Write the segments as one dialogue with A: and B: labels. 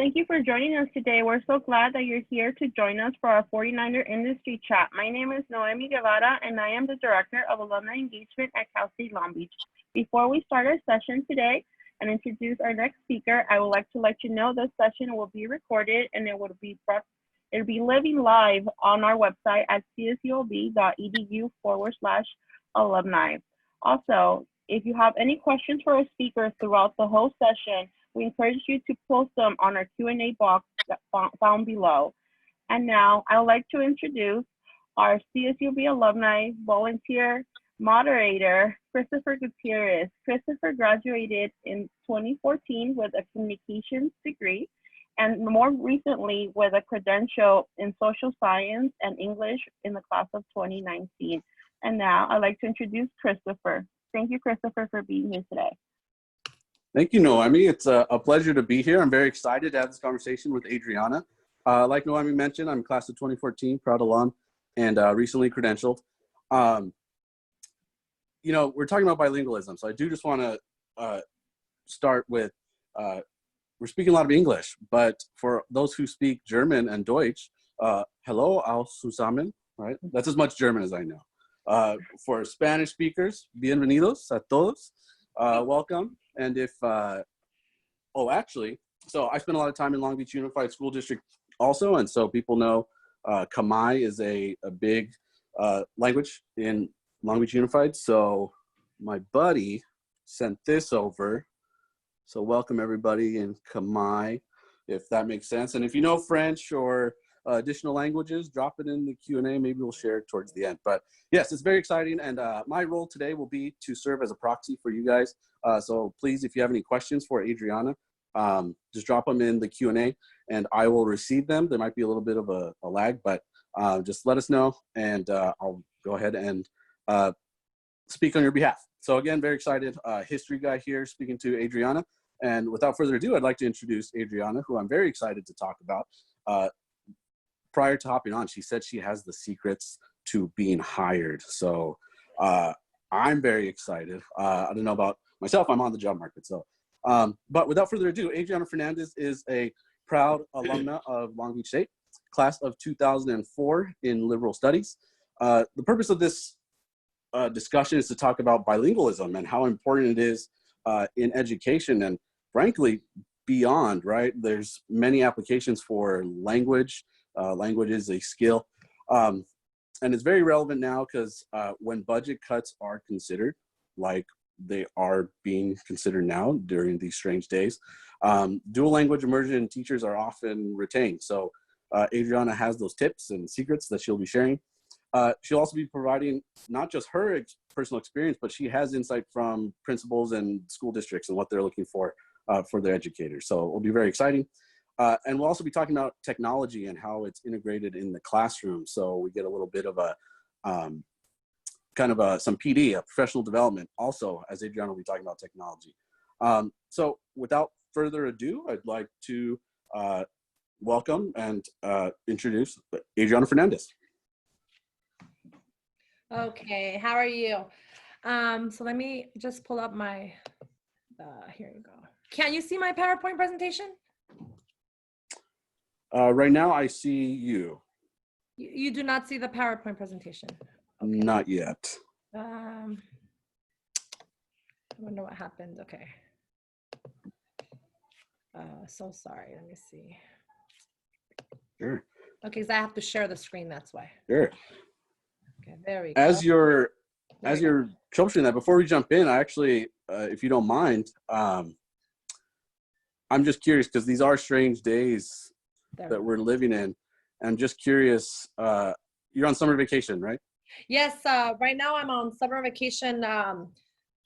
A: Thank you for joining us today. We're so glad that you're here to join us for our 49er Industry Chat. My name is Noemi Guevara, and I am the Director of Alumni Engagement at Cal State Long Beach. Before we start our session today and introduce our next speaker, I would like to let you know this session will be recorded and it'll be living live on our website at csulb.edu/alumni. Also, if you have any questions for our speakers throughout the whole session, we encourage you to post them on our Q&A box found below. And now I would like to introduce our CSUB alumni volunteer moderator, Christopher Gutierrez. Christopher graduated in 2014 with a communications degree and more recently with a credential in social science and English in the class of 2019. And now I'd like to introduce Christopher. Thank you, Christopher, for being here today.
B: Thank you, Noemi. It's a pleasure to be here. I'm very excited to have this conversation with Adriana. Like Noemi mentioned, I'm class of 2014, proud alum, and recently credentialed. You know, we're talking about bilingualism, so I do just want to start with, we're speaking a lot of English, but for those who speak German and Deutsch, hello, all zusammen, right? That's as much German as I know. For Spanish speakers, bienvenidos a todos, welcome. And if, so I spent a lot of time in Long Beach Unified School District also, and so people know Khmer is a big language in Long Beach Unified. So my buddy sent this over. So welcome everybody in Khmer, if that makes sense. And if you know French or additional languages, drop it in the Q&A. Maybe we'll share it towards the end. But yes, it's very exciting. And my role today will be to serve as a proxy for you guys. So please, if you have any questions for Adriana, just drop them in the Q&A and I will receive them. There might be a little bit of a lag, but just let us know and I'll go ahead and speak on your behalf. So again, very excited. History guy here speaking to Adriana. And without further ado, I'd like to introduce Adriana, who I'm very excited to talk about. Prior to hopping on, she said she has the secrets to being hired. So I'm very excited. I don't know about myself, I'm on the job market. So, but without further ado, Adriana Fernandez is a proud alumna of Long Beach State, class of 2004 in liberal studies. The purpose of this discussion is to talk about bilingualism and how important it is in education and frankly, beyond, right? There's many applications for language. Language is a skill. And it's very relevant now because when budget cuts are considered, like they are being considered now during these strange days, dual language immersion teachers are often retained. So Adriana has those tips and secrets that she'll be sharing. She'll also be providing not just her personal experience, but she has insight from principals and school districts and what they're looking for their educators. So it will be very exciting. And we'll also be talking about technology and how it's integrated in the classroom. So we get a little bit of a some PD, a professional development also, as Adriana will be talking about technology. So without further ado, I'd like to welcome and introduce Adriana Fernandez.
C: Okay, how are you? So let me just pull up my, here you go. Can you see my PowerPoint presentation?
B: Right now I see you.
C: You do not see the PowerPoint presentation? Okay.
B: Not yet.
C: I wonder what happened. Okay. So sorry, let me see.
B: Sure.
C: Okay, because I have to share the screen, that's why.
B: Sure.
C: Okay, there we go.
B: As you're troubleshooting that, before we jump in, I actually, if you don't mind, I'm just curious because these are strange days that we're living in. I'm just curious, you're on summer vacation, right?
C: Yes, right now I'm on summer vacation.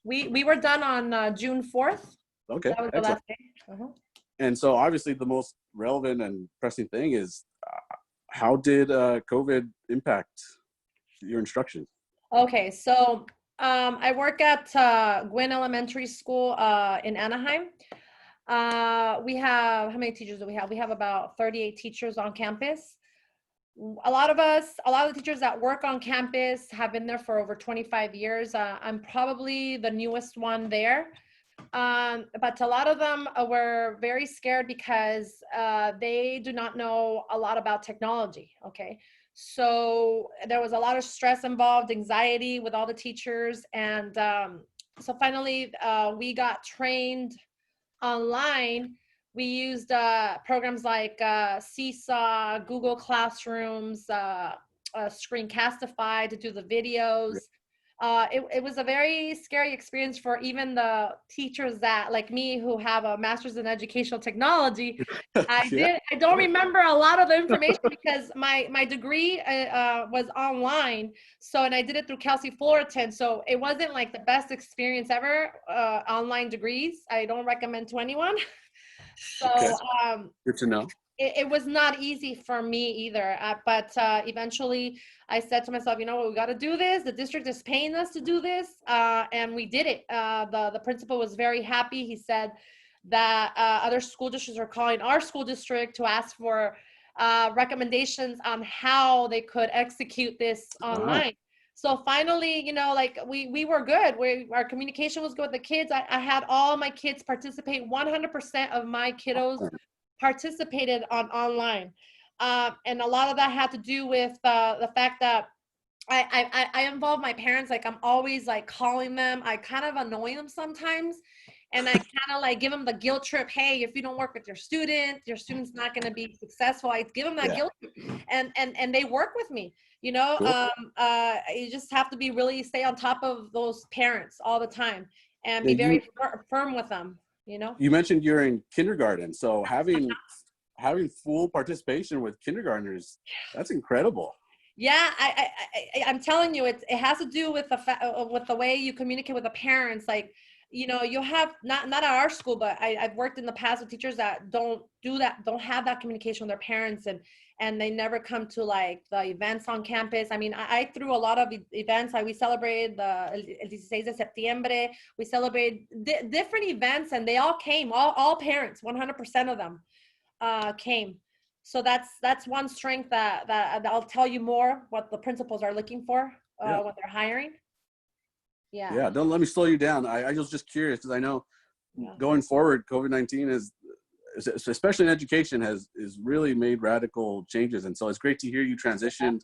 C: We were done on June 4th.
B: Okay,
C: that was the last day.
B: And so obviously the most relevant and pressing thing is how did COVID impact your instruction?
C: Okay, so I work at Gwynn Elementary School in Anaheim. We have, how many teachers do we have? We have about 38 teachers on campus. A lot of the teachers that work on campus have been there for over 25 years. I'm probably the newest one there. But a lot of them were very scared because they do not know a lot about technology. Okay. So there was a lot of stress involved, anxiety with all the teachers. And so finally, we got trained online. We used programs like Seesaw, Google Classrooms, Screencastify to do the videos. It was a very scary experience for even the teachers that, like me, who have a master's in educational technology. I don't remember a lot of the information because my degree was online. So, and I did it through Kelsey Fullerton. So it wasn't like the best experience ever, online degrees. I don't recommend to anyone. So,
B: good to know.
C: It was not easy for me either, but eventually I said to myself, you know what, we got to do this. The district is paying us to do this, and we did it. The principal was very happy. He said that other school districts are calling our school district to ask for recommendations on how they could execute this online. Wow. So finally, you know, like we were good. Our communication was good with the kids. I had all my kids participate. 100% of my kiddos participated online. And a lot of that had to do with the fact that I involve my parents. Like, I'm always like calling them. I kind of annoy them sometimes. And I kind of like give them the guilt trip. Hey, if you don't work with your student's not going to be successful. I give them that guilt trip, and they work with me, you know. Cool. You just have to be really stay on top of those parents all the time and be very firm with them. You know,
B: you mentioned you're in kindergarten, so having full participation with kindergartners, that's incredible.
C: Yeah, I'm telling you, it has to do with the way you communicate with the parents. Like, you know, you have not at our school, but I've worked in the past with teachers that don't do that, don't have that communication with their parents, and they never come to like the events on campus. I mean, I threw a lot of events. We celebrated the El 16 de Septiembre. We celebrated different events, and they all came. All parents, 100% of them came. So that's one strength that I'll tell you more what the principals are looking for when they're hiring.
B: Yeah. Don't let me slow you down. I was just curious because I know going forward, COVID-19 is, especially in education, is really made radical changes. And so it's great to hear you transitioned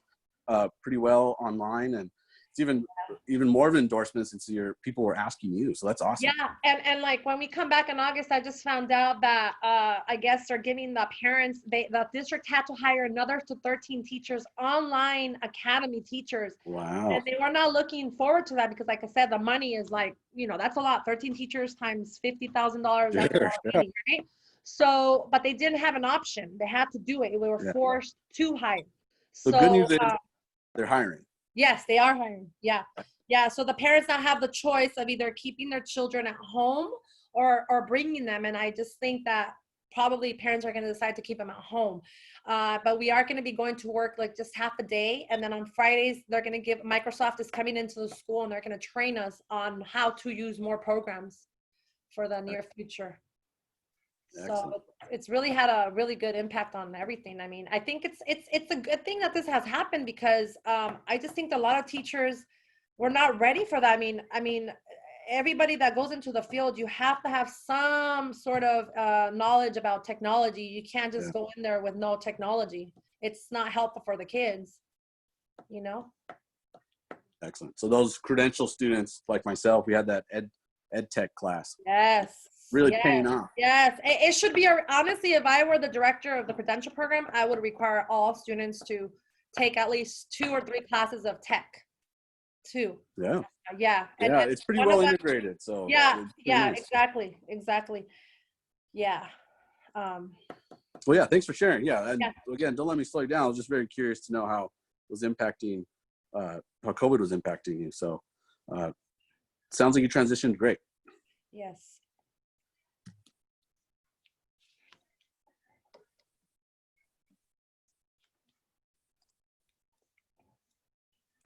B: pretty well online, and it's even more of an endorsement since people were asking you. So that's awesome.
C: Yeah, and like when we come back in August, I just found out that I guess they're giving the parents, the district had to hire another 13 teachers, online academy teachers.
B: Wow.
C: And they were not looking forward to that because, like I said, the money is like, you know, that's a lot. 13 teachers times $50,000. That's a lot of money, right? So, but they didn't have an option. They had to do it. We were forced to hire.
B: So good news is they're hiring.
C: Yes, they are hiring. Yeah. Yeah. So the parents now have the choice of either keeping their children at home or bringing them. And I just think that probably parents are going to decide to keep them at home. But we are going to be going to work like just half a day. And then on Fridays, they're going to Microsoft is coming into the school and they're going to train us on how to use more programs for the near future. Excellent. So it's really had a really good impact on everything. I mean, I think it's a good thing that this has happened because I just think a lot of teachers were not ready for that. I mean, everybody that goes into the field, you have to have some sort of knowledge about technology. You can't just go in there with no technology. It's not helpful for the kids, you know?
B: Excellent. So those credential students like myself, we had that ed tech class.
C: Yes.
B: Really paying off.
C: Yes, it should be. Honestly, if I were the director of the credential program, I would require all students to take at least 2 or 3 classes of tech. 2.
B: Yeah.
C: Yeah.
B: And it's pretty well integrated. So
C: yeah,
B: nice.
C: exactly. Yeah.
B: Well, yeah. Thanks for sharing. Yeah. And again, don't let me slow you down. I was just very curious to know how it was impacting, how COVID was impacting you. So, sounds like you transitioned great.
C: Yes.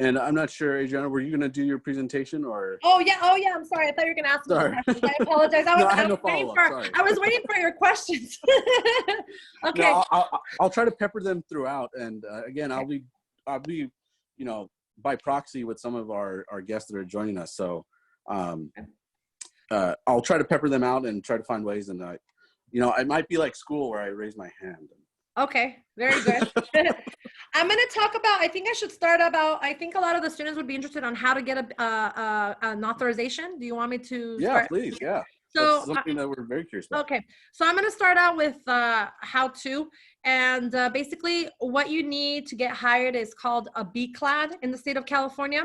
B: And I'm not sure, Adriana, were you going to do your presentation or?
C: Oh yeah. I'm sorry. I thought you were going to ask me questions. I apologize. I was waiting for your questions. Okay.
B: No, I'll try to pepper them throughout. And again, I'll be, you know, by proxy with some of our guests that are joining us. So I'll try to pepper them out and try to find ways. And it might be like school where I raise my hand.
C: Okay, very good. I'm going to talk about, I think I should start about, I think a lot of the students would be interested on how to get an authorization. Do you want me to
B: Yeah,
C: start?
B: please. Yeah.
C: So,
B: that's something that we're very curious about.
C: Okay, so I'm going to start out with how to, and basically what you need to get hired is called a BCLAD in the state of California.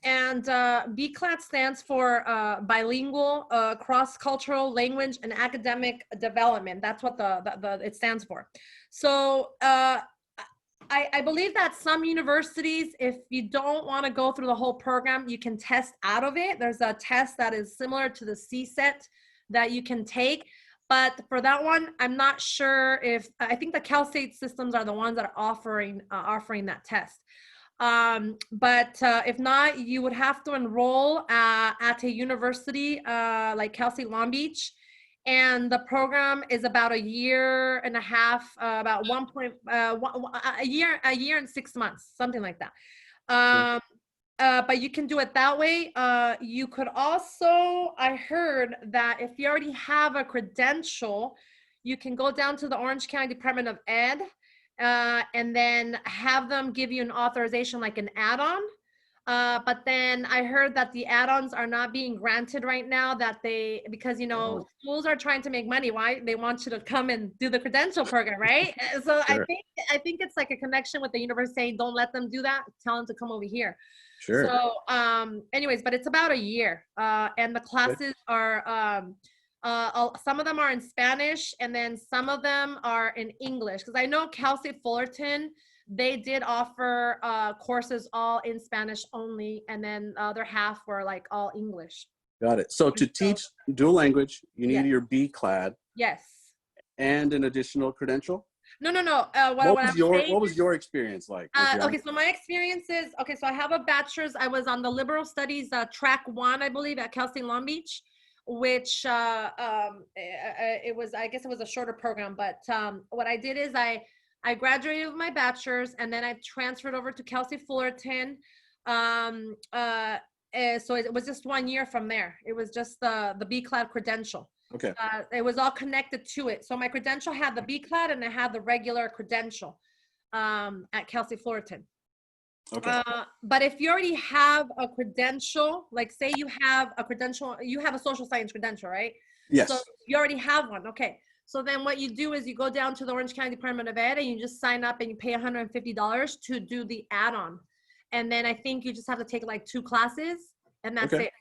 C: And BCLAD stands for Bilingual, Cross-Cultural Language and Academic Development. That's what it stands for. So I believe that some universities, if you don't want to go through the whole program, you can test out of it. There's a test that is similar to the CSET that you can take. But for that one, I'm not sure if, I think the Cal State systems are the ones that are offering that test. But if not, you would have to enroll at a university like Cal State Long Beach. And the program is about a year and a half, about a year and 6 months, something like that. But you can do it that way. You could also, I heard that if you already have a credential, you can go down to the Orange County Department of Ed and then have them give you an authorization like an add-on. But then I heard that the add-ons are not being granted right now, because schools are trying to make money. Why? They want you to come and do the credential program, right? So sure. I think it's like a connection with the university saying, don't let them do that. Tell them to come over here.
B: Sure.
C: So anyways, but it's about a year. And the classes are some of them are in Spanish, and then some of them are in English. Because I know Cal State Fullerton, they did offer courses all in Spanish only, and then the other half were like all English.
B: Got it. So to teach dual language, you need your BCLAD.
C: Yes.
B: And an additional credential?
C: No.
B: What was your experience like?
C: Okay, so my experience is, so I have a bachelor's. I was on the liberal studies track 1, I believe, at Cal State Long Beach, which it was a shorter program. But what I did is I graduated with my bachelor's, and then I transferred over to Cal State Fullerton. So it was just 1 year from there. It was just the BCLAD credential.
B: Okay.
C: It was all connected to it. So my credential had the BCLAD and it had the regular credential at Cal State Fullerton.
B: Okay.
C: But if you already have a credential, like say you have a credential, you have a social science credential, right?
B: Yes.
C: So you already have one. Okay. So then what you do is you go down to the Orange County Department of Ed and you just sign up and you pay $150 to do the add-on. And then I think you just have to take like 2 classes and that's it.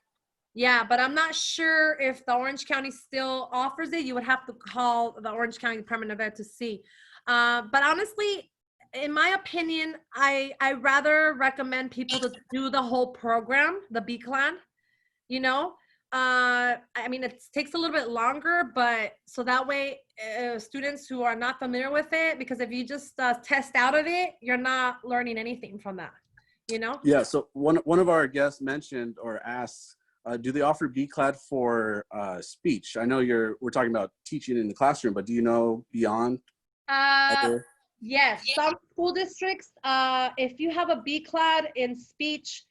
C: Yeah, but I'm not sure if the Orange County still offers it. You would have to call the Orange County Department of Ed to see. But honestly, in my opinion, I rather recommend people to do the whole program, the BCLAD, I mean, it takes a little bit longer, but so that way students who are not familiar with it, because if you just test out of it, you're not learning anything from that,
B: Yeah, so one of our guests mentioned or asked, do they offer BCLAD for speech? I know we're talking about teaching in the classroom, but do you know beyond?
C: Yes, some school districts, if you have a BCLAD in speech,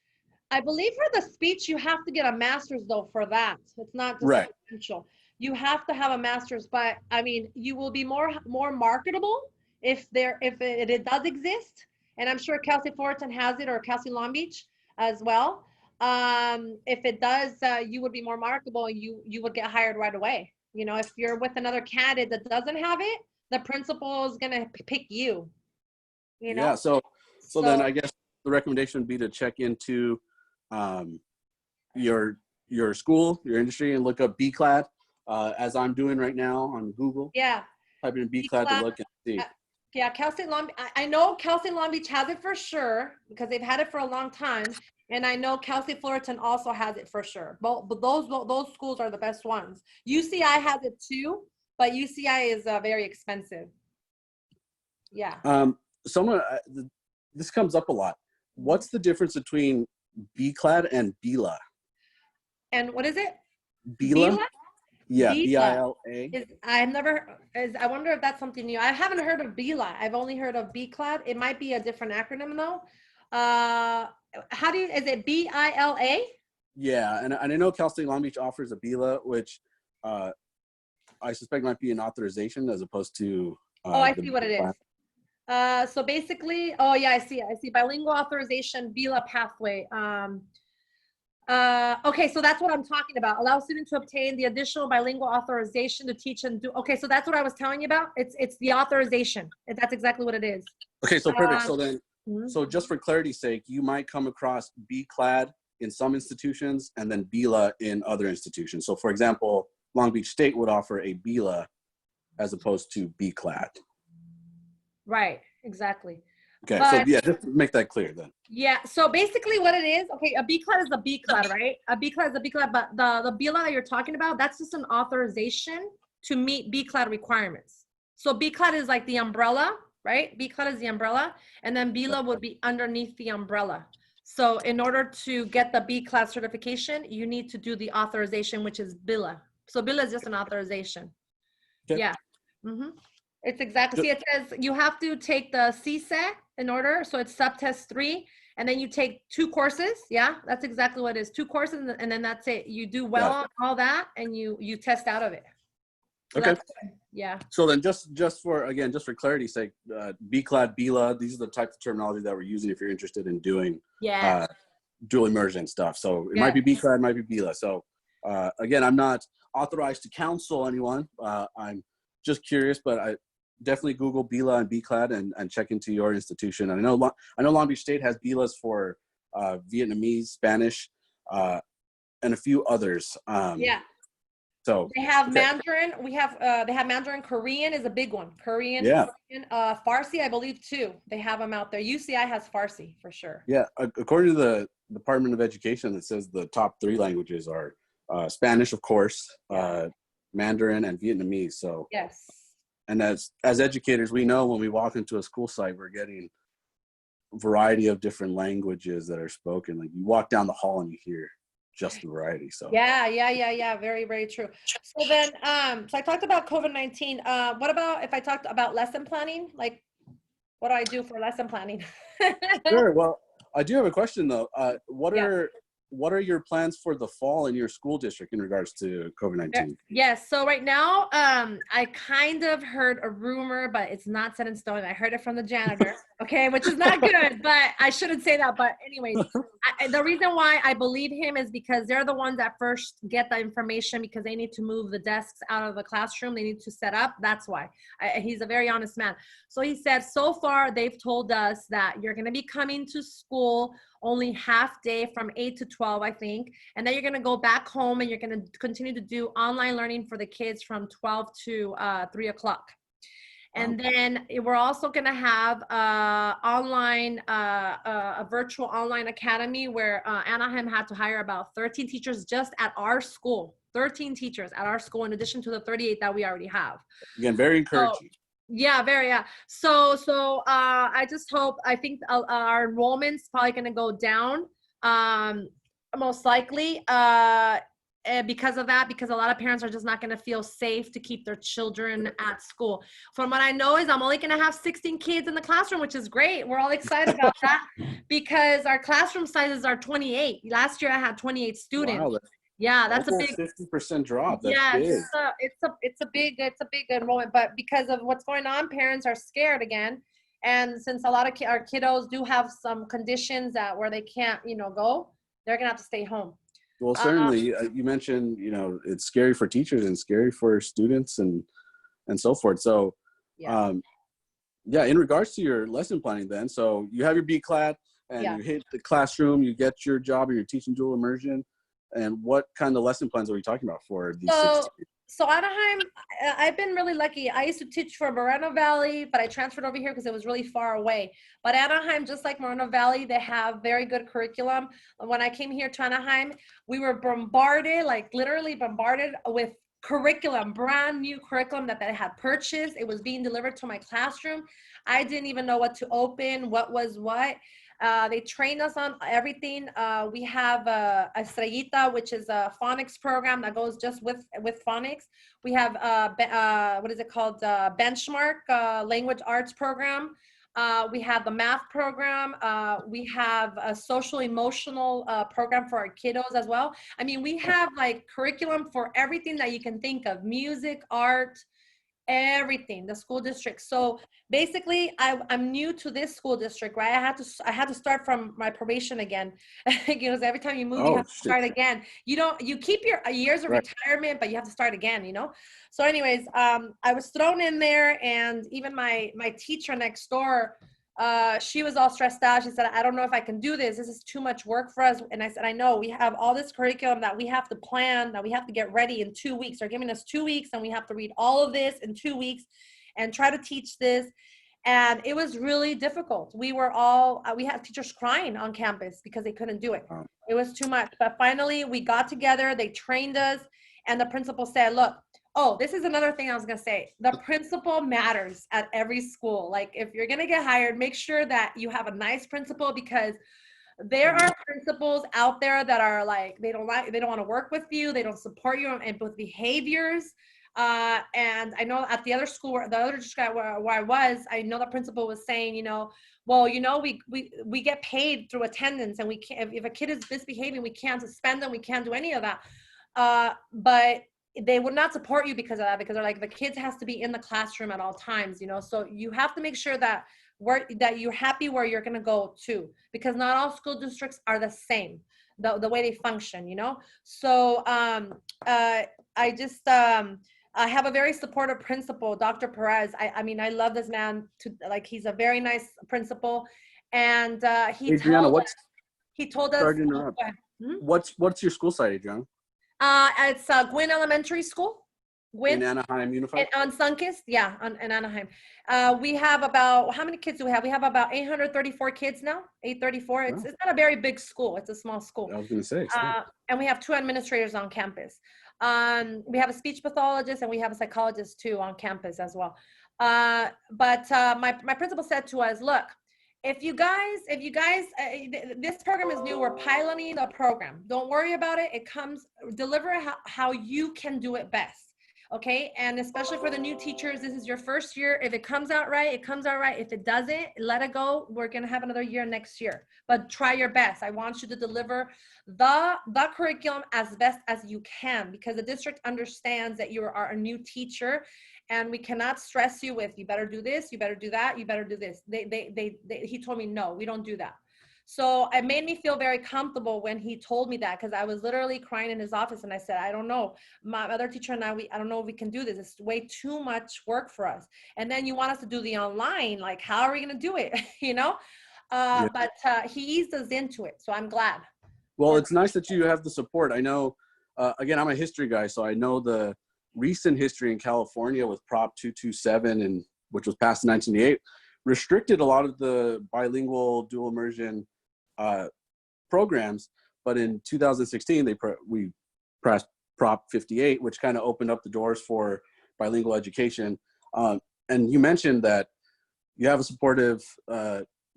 C: I believe for the speech, you have to get a master's though for that. It's not just essential. You have to have a master's, but I mean, you will be more marketable if it does exist. And I'm sure Cal State Fullerton has it, or Cal State Long Beach as well. If it does, you would be more marketable. You would get hired right away. If you're with another candidate that doesn't have it, the principal is gonna pick you.
B: Yeah. So then I guess the recommendation would be to check into your school, your industry, and look up BCLAD, as I'm doing right now on Google.
C: Yeah.
B: Type in BCLAD to look and see.
C: Yeah, Cal State Long Beach. I know Cal State Long Beach has it for sure because they've had it for a long time, and I know Cal State Fullerton also has it for sure. But those schools are the best ones. UCI has it too, but UCI is very expensive. Yeah.
B: This comes up a lot. What's the difference between BCLAD and BILA?
C: And what is it?
B: BILA? Yeah,
C: BILA.
B: BILA.
C: I wonder if that's something new. I haven't heard of BILA. I've only heard of BCLAD. It might be a different acronym though. Is it BILA?
B: Yeah, and I know Cal State Long Beach offers a BILA, which I suspect might be an authorization as opposed to.
C: Oh, I see what it is. So basically, oh yeah, I see. Bilingual authorization, BILA pathway. Okay, so that's what I'm talking about. Allow students to obtain the additional bilingual authorization to teach and do. Okay, so that's what I was telling you about. It's the authorization. That's exactly what it is.
B: Okay, so perfect. So then,
C: Mhm.
B: so just for clarity's sake, you might come across BCLAD in some institutions and then BILA in other institutions. So for example, Long Beach State would offer a BILA as opposed to BCLAD.
C: Right, exactly.
B: Okay,
C: But,
B: so yeah, just to make that clear then.
C: yeah, so basically what it is, okay, a BCLAD is a BCLAD, right? A BCLAD is a BCLAD, but the BILA that you're talking about, that's just an authorization to meet BCLAD requirements. So BCLAD is like the umbrella, right? BCLAD is the umbrella, and then BILA would be underneath the umbrella. So in order to get the BCLAD certification, you need to do the authorization, which is BILA. So BILA is just an authorization.
B: Okay.
C: Yeah. Mm-hmm. It's exactly, see, it says you have to take the CSET in order. So it's subtest 3, and then you take 2 courses. Yeah, that's exactly what it is. 2 courses, and then that's it. You do well on all that, and you test out of it. So
B: Okay.
C: Yeah.
B: So then just for clarity's sake, BCLAD, BILA, these are the types of terminology that we're using if you're interested in doing dual immersion stuff. So it might be BCLAD, it might be BILA. So again, I'm not authorized to counsel anyone. I'm just curious, but I definitely Google BILA and BCLAD and check into your institution. And I know Long Beach State has BILAs for Vietnamese, Spanish, and a few others. So
C: they have Mandarin. They have Mandarin. Korean is a big one. Korean. Farsi, I believe too. They have them out there. UCI has Farsi for sure.
B: Yeah, according to the Department of Education, it says the top 3 languages are Spanish, of course, Mandarin, and Vietnamese. So
C: yes.
B: And as educators, we know when we walk into a school site, we're getting a variety of different languages that are spoken. Like you walk down the hall and you hear just the variety. So
C: yeah. Very, very true. So then, so I talked about COVID-19. What about if I talked about lesson planning? Like, what do I do for lesson planning?
B: Sure. Well, I do have a question though. What are your plans for the fall in your school district in regards to COVID-19?
C: Yes. So right now, I kind of heard a rumor, but it's not set in stone. I heard it from the janitor, okay, which is not good, but I shouldn't say that. But anyways, the reason why I believe him is because they're the ones that first get the information because they need to move the desks out of the classroom. They need to set up. That's why. He's a very honest man. So he said, so far, they've told us that you're going to be coming to school only half day from 8 to 12, I think. And then you're going to go back home and you're going to continue to do online learning for the kids from 12 to 3 o'clock. And then we're also going to have a virtual online academy where Anaheim had to hire about 13 teachers just at our school, 13 teachers at our school, in addition to the 38 that we already have.
B: Again, very encouraging.
C: So I just hope, I think our enrollment's probably going to go down, most likely, because of that, because a lot of parents are just not going to feel safe to keep their children at school. From what I know is I'm only going to have 16 kids in the classroom, which is great. We're all excited about that because our classroom sizes are 28. Last year I had 28 students. Wow. Yeah, that's a big
B: 50% drop. That's big.
C: It's a big enrollment, but because of what's going on, parents are scared again. And since a lot of our kiddos do have some conditions that where they can't, go, they're gonna have to stay home.
B: Well, certainly, you mentioned, it's scary for teachers and scary for students and so forth. So, in regards to your lesson planning, then, so you have your BCLAD and you hit the classroom, you get your job, and you're teaching dual immersion. And what kind of lesson plans are we talking about for these 16?
C: So Anaheim, I've been really lucky. I used to teach for Moreno Valley, but I transferred over here because it was really far away. But Anaheim, just like Moreno Valley, they have very good curriculum. When I came here to Anaheim, we were bombarded, like literally bombarded with curriculum, brand new curriculum that they had purchased. It was being delivered to my classroom. I didn't even know what to open, what was what. They trained us on everything. We have a Estrellita, which is a phonics program that goes just with phonics. We have what is it called? Benchmark language arts program. We have the math program. We have a social emotional program for our kiddos as well. I mean, we have like curriculum for everything that you can think of: music, art, everything, the school district. So basically I'm new to this school district, right? I had to start from my probation again. Because every time you move, you
B: Oh,
C: have to
B: shit.
C: start again. You keep your years of
B: Right.
C: retirement, but you have to start again, you know? So anyways, I was thrown in there, and even my teacher next door, she was all stressed out. She said, I don't know if I can do this. This is too much work for us. And I said, I know, we have all this curriculum that we have to plan, that we have to get ready in 2 weeks. They're giving us 2 weeks, and we have to read all of this in 2 weeks and try to teach this. And it was really difficult. We had teachers crying on campus because they couldn't do it. It was too much. But finally we got together, they trained us, and the principal said, look, oh, this is another thing I was going to say. The principal matters at every school. Like, if you're going to get hired, make sure that you have a nice principal, because there are principals out there that are like, they don't want to work with you. They don't support you and with behaviors. And I know at the other school, the other district where I was, I know the principal was saying, you know, well, you know, we get paid through attendance, and we can't, if a kid is misbehaving, we can't suspend them. We can't do any of that. But they would not support you because of that, because they're like, the kids has to be in the classroom at all times, you know? So you have to make sure that you're happy where you're going to go to, because not all school districts are the same, the way they function, you know? So I have a very supportive principal, Dr. Perez. I mean, I love this man he's a very nice principal. And
B: Adriana,
C: he told us,
B: sorry to interrupt. What's your school site, Adriana?
C: It's Gwynn Elementary School.
B: In Anaheim Unified?
C: On Sunkist, yeah, in Anaheim. We have about, how many kids do we have? We have about 834 kids now, 834. It's not a very big school. It's a small school.
B: I was going to say.
C: And we have 2 administrators on campus. We have a speech pathologist, and we have a psychologist too on campus as well. But my principal said to us, look, if you guys, this program is new. We're piloting the program. Don't worry about it. Deliver how you can do it best. Okay. And especially for the new teachers, this is your first year. If it comes out right, it comes out right. If it doesn't, let it go. We're going to have another year next year, but try your best. I want you to deliver the curriculum as best as you can, because the district understands that you are a new teacher, and we cannot stress you with, you better do this, you better do that, you better do this. He told me, no, we don't do that. So it made me feel very comfortable when he told me that, because I was literally crying in his office, and I said, I don't know, my other teacher and I don't know if we can do this. It's way too much work for us. And then you want us to do the online, like, how are we going to do it? You know? But he eased us into it. So I'm glad.
B: Well, it's nice that you have the support. I know, again, I'm a history guy, so I know the recent history in California with Prop 227, which was passed in 1988, restricted a lot of the bilingual dual immersion programs. But in 2016, we passed Prop 58, which kind of opened up the doors for bilingual education. And you mentioned that you have a supportive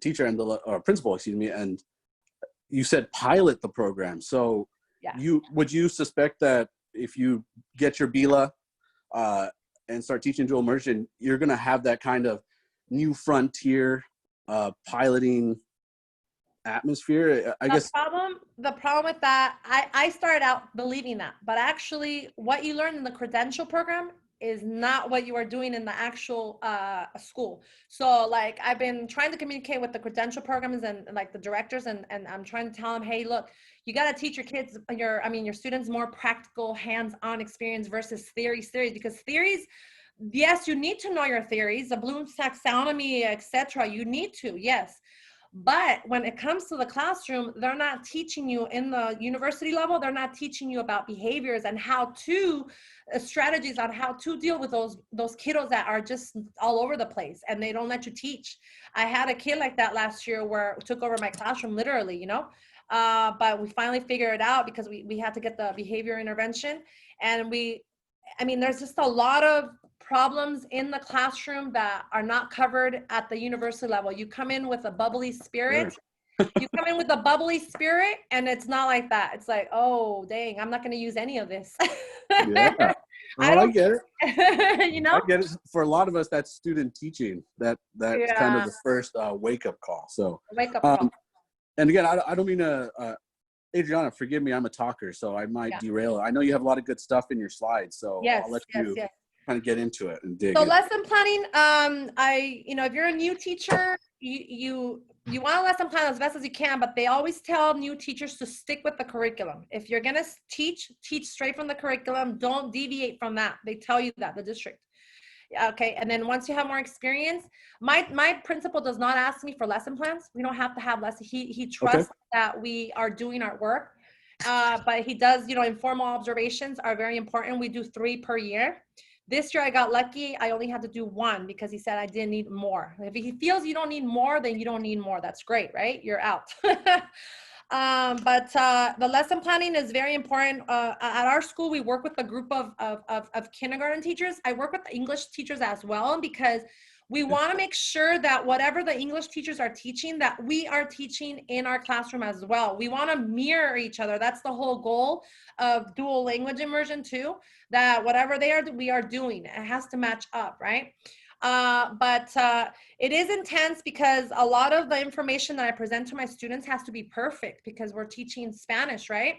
B: teacher or principal, excuse me, and you said pilot the program. So would you suspect that if you get your BILA and start teaching dual immersion, you're going to have that kind of new frontier piloting atmosphere?
C: The problem with that, I started out believing that, but actually what you learn in the credential program is not what you are doing in the actual school. So like, I've been trying to communicate with the credential programs and like the directors, and I'm trying to tell them, hey, look, you got to teach your kids, your students, more practical, hands-on experience versus theories, because theories, yes, you need to know your theories, the Bloom's taxonomy, etc. You need to, yes. But when it comes to the classroom, they're not teaching you in the university level. They're not teaching you about behaviors and how to strategies on how to deal with those kiddos that are just all over the place, and they don't let you teach. I had a kid like that last year where it took over my classroom, literally, you know. But we finally figured it out because we had to get the behavior intervention, and there's just a lot of problems in the classroom that are not covered at the university level. You come in with a bubbly spirit. You come in with a bubbly spirit, and it's not like that. It's like, oh, dang, I'm not going to use any of this.
B: Yeah.
C: I
B: Oh, I
C: don't,
B: get it.
C: you
B: I
C: know?
B: get it. For a lot of us, that's student teaching. That's kind of
C: Yeah,
B: the first wake up call. So,
C: wake up call.
B: um, and again, I don't mean to, Adriana, forgive me. I'm a talker, so I might
C: Yeah.
B: derail. I know you have a lot of good stuff in your slides, so
C: Yes,
B: I'll let
C: yes,
B: you
C: yes.
B: kind of get into it and dig
C: So
B: in.
C: lesson planning, if you're a new teacher, you want to lesson plan as best as you can, but they always tell new teachers to stick with the curriculum. If you're gonna teach straight from the curriculum. Don't deviate from that. They tell you that, the district. Okay, and then once you have more experience, my principal does not ask me for lesson plans. We don't have to have lessons. He
B: Okay.
C: trusts that we are doing our work, but he does. Informal observations are very important. We do 3 per year. This year I got lucky. I only had to do 1 because he said I didn't need more. If he feels you don't need more, then you don't need more. That's great, right? You're out. But the lesson planning is very important. At our school, we work with a group of kindergarten teachers. I work with English teachers as well, because we want to make sure that whatever the English teachers are teaching, that we are teaching in our classroom as well. We want to mirror each other. That's the whole goal of dual language immersion too, that whatever they are, we are doing. It has to match up, right? But it is intense because a lot of the information that I present to my students has to be perfect because we're teaching Spanish, right?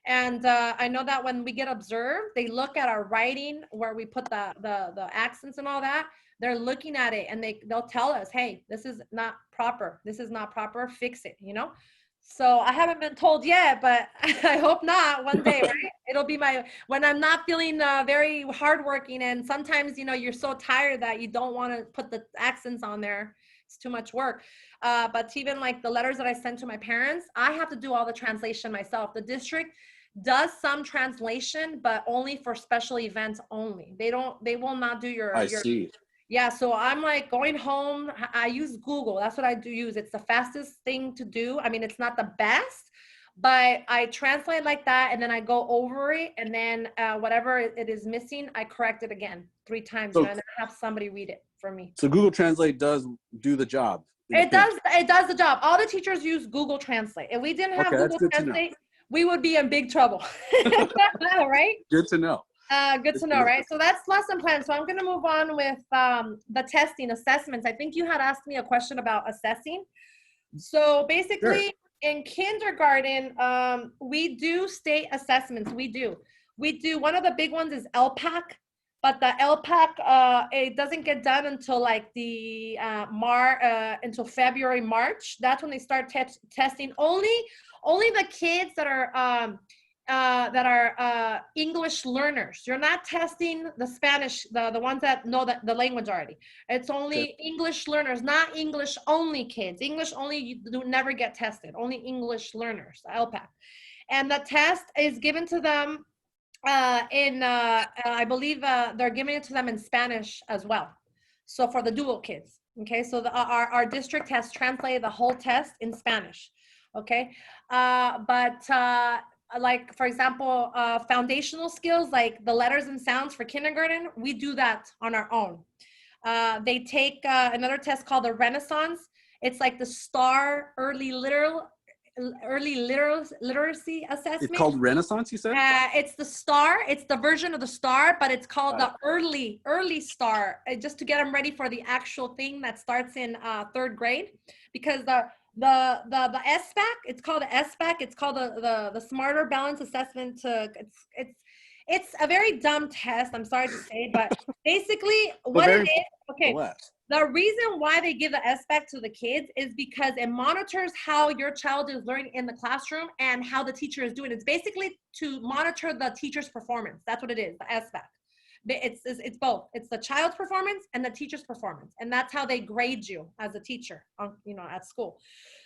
C: And I know that when we get observed, they look at our writing where we put the accents and all that. They're looking at it and they'll tell us, hey, this is not proper. This is not proper. Fix it, So I haven't been told yet, but I hope not one day, right? It'll be when I'm not feeling very hardworking, and sometimes, you're so tired that you don't want to put the accents on there. It's too much work. But even like the letters that I send to my parents, I have to do all the translation myself. The district does some translation, but only for special events only. They will not do your.
B: I see.
C: Yeah, so I'm like going home. I use Google. That's what I do use. It's the fastest thing to do. I mean, it's not the best, but I translate like that, and then I go over it, and then whatever it is missing, I correct it again 3 times,
B: So,
C: and then I have somebody read it for me.
B: So Google Translate does do the job.
C: It does the job. All the teachers use Google Translate. If we didn't have
B: Okay, that's
C: Google
B: good to know.
C: Translate, we would be in big trouble, right?
B: Good to know.
C: Good to know, right? So that's lesson plan. So I'm going to move on with the testing assessments. I think you had asked me a question about assessing. So basically,
B: Sure.
C: in kindergarten, we do state assessments. We do. One of the big ones is LPAC, but the LPAC, it doesn't get done until like the until February, March. That's when they start testing. Only the kids that are English learners. You're not testing the Spanish, the ones that know the language already. It's only English learners, not English only kids. English only, you do never get tested. Only English learners, LPAC. And the test is given to them I believe they're giving it to them in Spanish as well. So for the dual kids, okay? So our district has translated the whole test in Spanish, okay? Like, for example, foundational skills, like the letters and sounds for kindergarten, we do that on our own. They take another test called the Renaissance. It's like the STAR early literacy assessment.
B: It's called Renaissance, you said?
C: It's the STAR. It's the version of the STAR, but it's called the early STAR, just to get them ready for the actual thing that starts in 3rd grade. Because the SBAC, it's called the SBAC. It's called the Smarter Balance Assessment. It's a very dumb test. I'm sorry to say, but basically what it is. Okay. The reason why they give the SBAC to the kids is because it monitors how your child is learning in the classroom and how the teacher is doing. It's basically to monitor the teacher's performance. That's what it is, the SBAC. It's both. It's the child's performance and the teacher's performance. And that's how they grade you as a teacher, at school.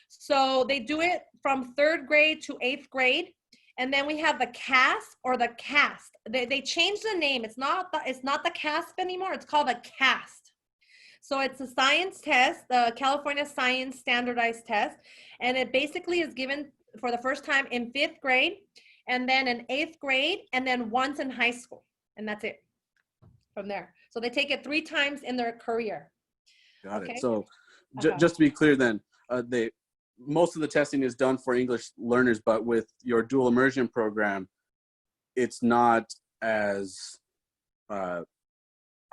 C: So they do it from 3rd grade to 8th grade. And then we have the CASP or the CAST. They changed the name. It's not the CASP anymore. It's called the CAST. So it's a science test, the California Science Standardized Test, and it basically is given for the first time in 5th grade, and then in 8th grade, and then once in high school, and that's it from there. So they take it 3 times in their career.
B: Got it. So just to be clear then, most of the testing is done for English learners, but with your dual immersion program, it's not as I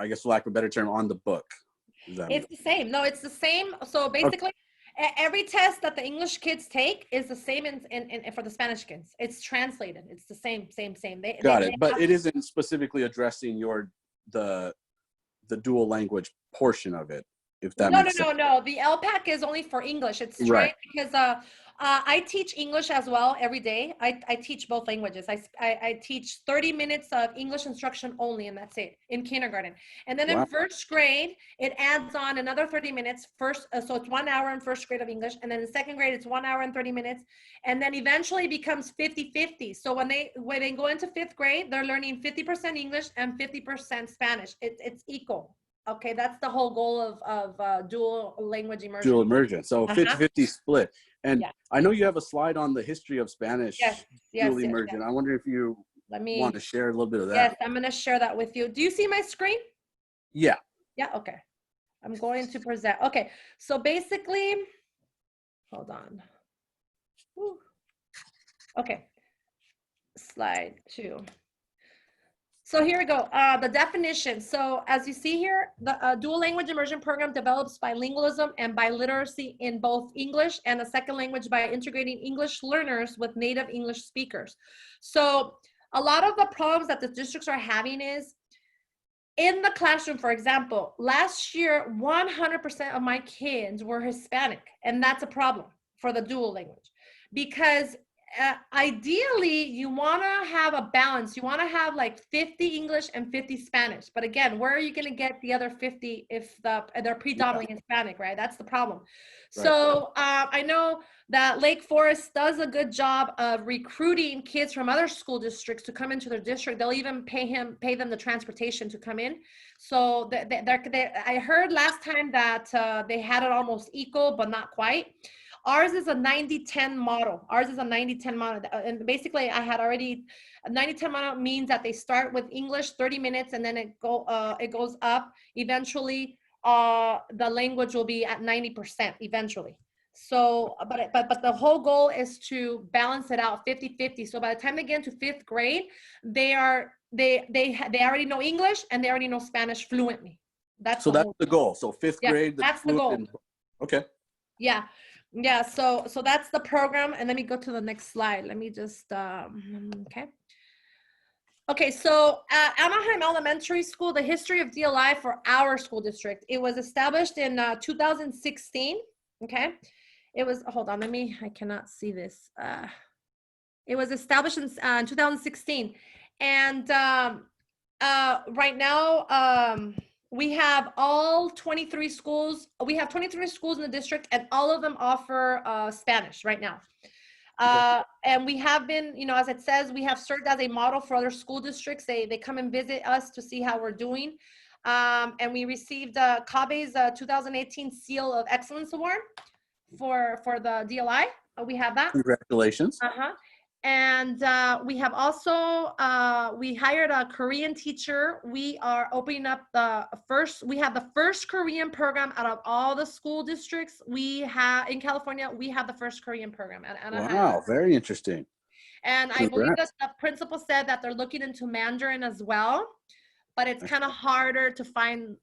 B: guess for lack of a better term, on the book?
C: It's the same. No, it's the same. So basically, every test that the English kids take is the same in for the Spanish kids. It's translated. It's the same.
B: Got it. But it isn't specifically addressing the dual language portion of it, if that makes sense.
C: No. The LPAC is only for English. It's right because I teach English as well every day. I teach both languages. I teach 30 minutes of English instruction only, and that's it in kindergarten. And then in first grade, it adds on another 30 minutes. So it's 1 hour in first grade of English, and then in second grade, it's 1 hour and 30 minutes, and then eventually it becomes 50-50. So when they go into fifth grade, they're learning 50% English and 50% Spanish. It's equal. Okay, that's the whole goal of dual language immersion.
B: Dual immersion. So 50-50 split. And I know you have a slide on the history of Spanish dual immersion. I wonder if you want to share a little bit of that.
C: Yes, I'm going to share that with you. Do you see my screen?
B: Yeah.
C: Yeah, okay. I'm going to present. Okay, so basically, hold on. Woo. Okay, slide 2. So here we go, the definition. So as you see here, the dual language immersion program develops bilingualism and biliteracy in both English and a second language by integrating English learners with native English speakers. So a lot of the problems that the districts are having is, in the classroom, for example, last year, 100% of my kids were Hispanic, and that's a problem for the dual language, because ideally you want to have a balance. You want to have like 50 English and 50 Spanish, but again, where are you going to get the other 50 if they're predominantly Hispanic, right? That's the problem. Right. So I know that Lake Forest does a good job of recruiting kids from other school districts to come into their district. They'll even pay them the transportation to come in. So I heard last time that they had it almost equal, but not quite. Ours is a 90-10 model. And basically I had already, a 90-10 model means that they start with English 30 minutes and then it goes up. Eventually, the language will be at 90% eventually. So, but the whole goal is to balance it out 50-50. So by the time they get into fifth grade, they already know English and they already know Spanish fluently. That's the
B: goal. So fifth grade.
C: That's the goal.
B: Okay.
C: Yeah. Yeah, so that's the program. And let me go to the next slide. Let me just, Okay, so Anaheim Elementary School, the history of DLI for our school district. It was established in 2016, okay? It was, hold on, I cannot see this. It was established in 2016. And right now, we have all 23 schools. We have 23 schools in the district, and all of them offer Spanish right now. And we have been, as it says, we have served as a model for other school districts. They come and visit us to see how we're doing. And we received CABE's 2018 Seal of Excellence Award for the DLI. We have that.
B: Congratulations.
C: And we have also, we hired a Korean teacher. We are opening up we have the first Korean program out of all the school districts. In California, we have the first Korean program.
B: Wow, very interesting.
C: And I believe that the principal said that they're looking into Mandarin as well, but it's kind of harder to find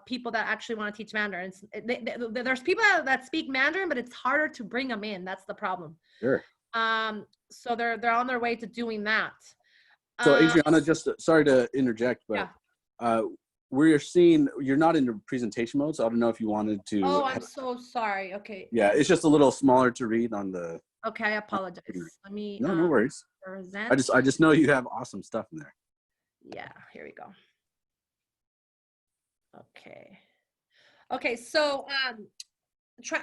C: people that actually want to teach Mandarin. There's people that speak Mandarin, but it's harder to bring them in. That's the problem.
B: Sure.
C: So they're on their way to doing that.
B: So Adriana, just sorry to interject, but we're seeing you're not in the presentation mode, so I don't know if you wanted to.
C: Oh, I'm so sorry. Okay.
B: Yeah, it's just a little smaller to read on the.
C: Okay, I apologize. Let me.
B: No worries. I just know you have awesome stuff in there.
C: Yeah, here we go. Okay, so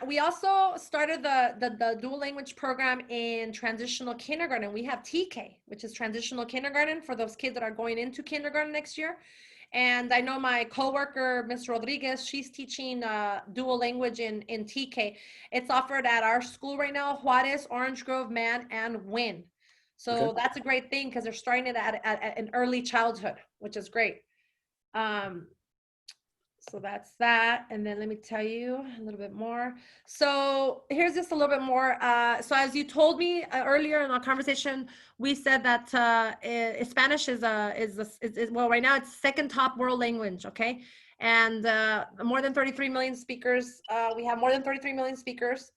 C: we also started the dual language program in transitional kindergarten. We have TK, which is transitional kindergarten for those kids that are going into kindergarten next year. And I know my coworker, Ms. Rodriguez, she's teaching dual language in TK. It's offered at our school right now, Juarez, Orange Grove, Man, and Wynn. So that's a great thing because they're starting it at an early childhood, which is great. So that's that. And then let me tell you a little bit more. So here's just a little bit more. So as you told me earlier in our conversation, we said that Spanish is well, right now it's second top world language. Okay. And more than 33 million speakers. We have more than 33 million speakers.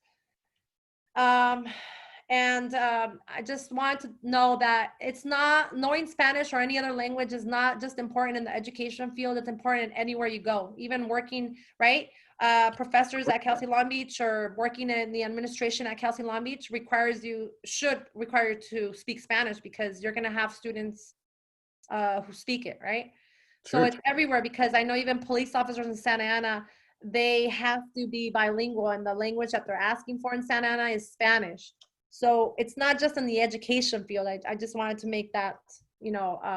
C: I just wanted to know that it's not, knowing Spanish or any other language is not just important in the education field. It's important anywhere you go, even working, right? Professors at Cal State Long Beach or working in the administration at Cal State Long Beach should require you to speak Spanish, because you're going to have students who speak it, right?
B: Sure.
C: So it's everywhere, because I know even police officers in Santa Ana, they have to be bilingual, and the language that they're asking for in Santa Ana is Spanish. So it's not just in the education field. I just wanted to make that,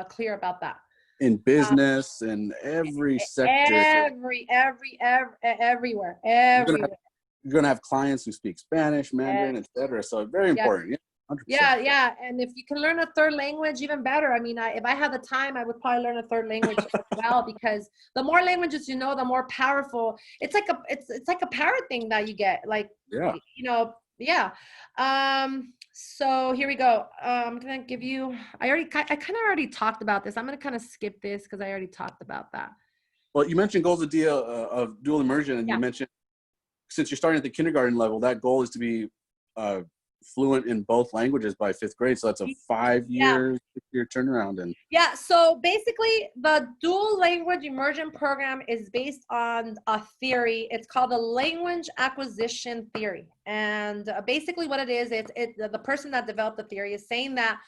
C: clear about that.
B: In business and every sector.
C: Everywhere.
B: You're gonna have clients who speak Spanish, Mandarin, etc. So very important. Yeah, 100%.
C: Yeah. And if you can learn a third language, even better. I mean, if I had the time, I would probably learn a third language as well, because the more languages you know, the more powerful. It's like a power thing that you get. Like, yeah. So here we go. I'm gonna give you. I kind of already talked about this. I'm gonna kind of skip this because I already talked about that.
B: Well, you mentioned goals of dual immersion, and you mentioned, since you're starting at the kindergarten level, that goal is to be fluent in both languages by 5th grade. So that's a 5-year, 6-year turnaround. And
C: so basically the dual language immersion program is based on a theory. It's called the language acquisition theory. And basically what it is, the person that developed the theory is saying that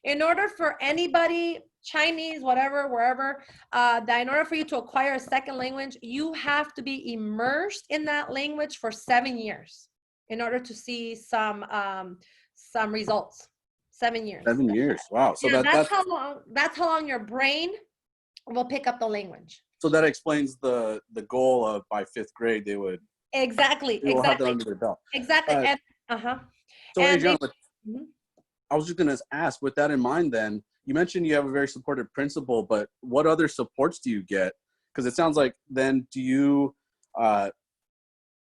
C: in order for anybody, Chinese, whatever, wherever, that in order for you to acquire a second language, you have to be immersed in that language for 7 years in order to see some results. 7 years.
B: 7 years. Wow. So
C: that's how long your brain will pick up the language.
B: So that explains the goal of by 5th grade they would have that under their belt.
C: Exactly.
B: So Adriana, I was just going to ask, with that in mind, then you mentioned you have a very supportive principal, but what other supports do you get? Because it sounds like then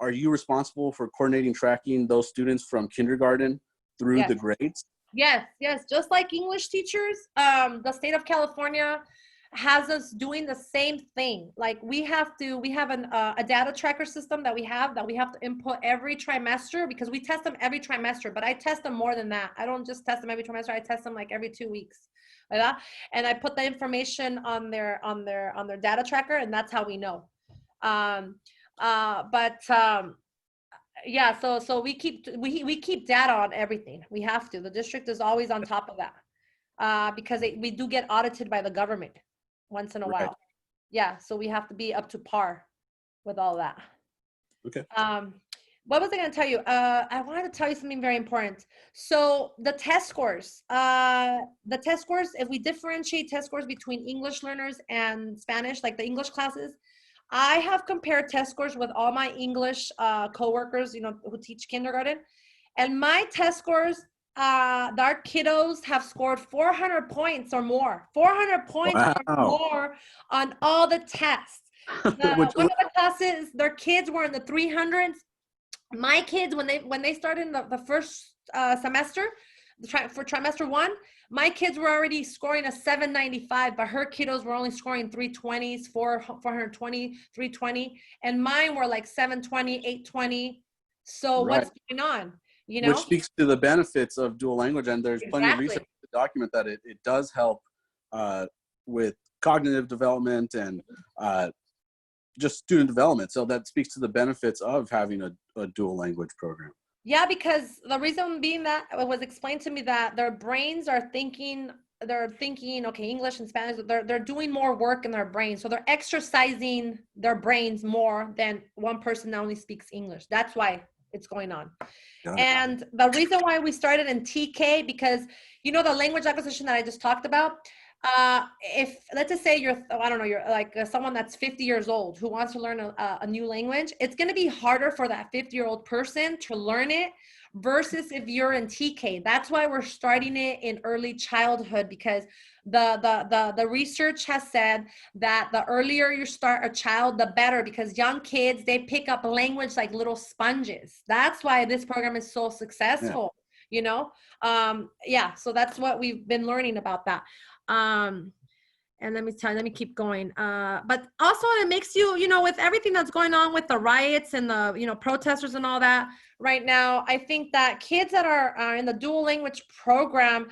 B: are you responsible for coordinating, tracking those students from kindergarten through the grades?
C: Yes. Just like English teachers, the state of California has us doing the same thing. Like we have a data tracker system that we have to input every trimester, because we test them every trimester, but I test them more than that. I don't just test them every trimester. I test them like every 2 weeks. Right? And I put the information on their data tracker, and that's how we know. So we keep data on everything. We have to. The district is always on top of that, because we do get audited by the government once in a while. Yeah, so we have to be up to par with all that.
B: Okay.
C: What was I going to tell you? I wanted to tell you something very important. So the test scores, if we differentiate test scores between English learners and Spanish, like the English classes, I have compared test scores with all my English coworkers, who teach kindergarten, and my test scores, our kiddos have scored 400 points or more. 400 points or more on all the tests. One of the classes, their kids were in the 300s. My kids, when they started in the first semester, for trimester 1, my kids were already scoring a 795, but her kiddos were only scoring 320s, 420, 320, and mine were like 720, 820. So what's going on?
B: Which speaks to the benefits of dual language, and there's plenty of research to document that it does help with cognitive development and just student development. So that speaks to the benefits of having a dual language program.
C: Yeah, because the reason being that it was explained to me that their brains are thinking, okay, English and Spanish, they're doing more work in their brains. So they're exercising their brains more than one person that only speaks English. That's why it's going on. And the reason why we started in TK, because, the language acquisition that I just talked about, if let's just say you're like someone that's 50 years old who wants to learn a new language, it's going to be harder for that 50-year-old person to learn it versus if you're in TK. That's why we're starting it in early childhood, because the research has said that the earlier you start a child, the better, because young kids, they pick up language like little sponges. That's why this program is so successful, you know? Yeah, so that's what we've been learning about that. And let me keep going. But also it makes you, you know, with everything that's going on with the riots and the, you know, protesters and all that right now, I think that kids that are in the dual language program,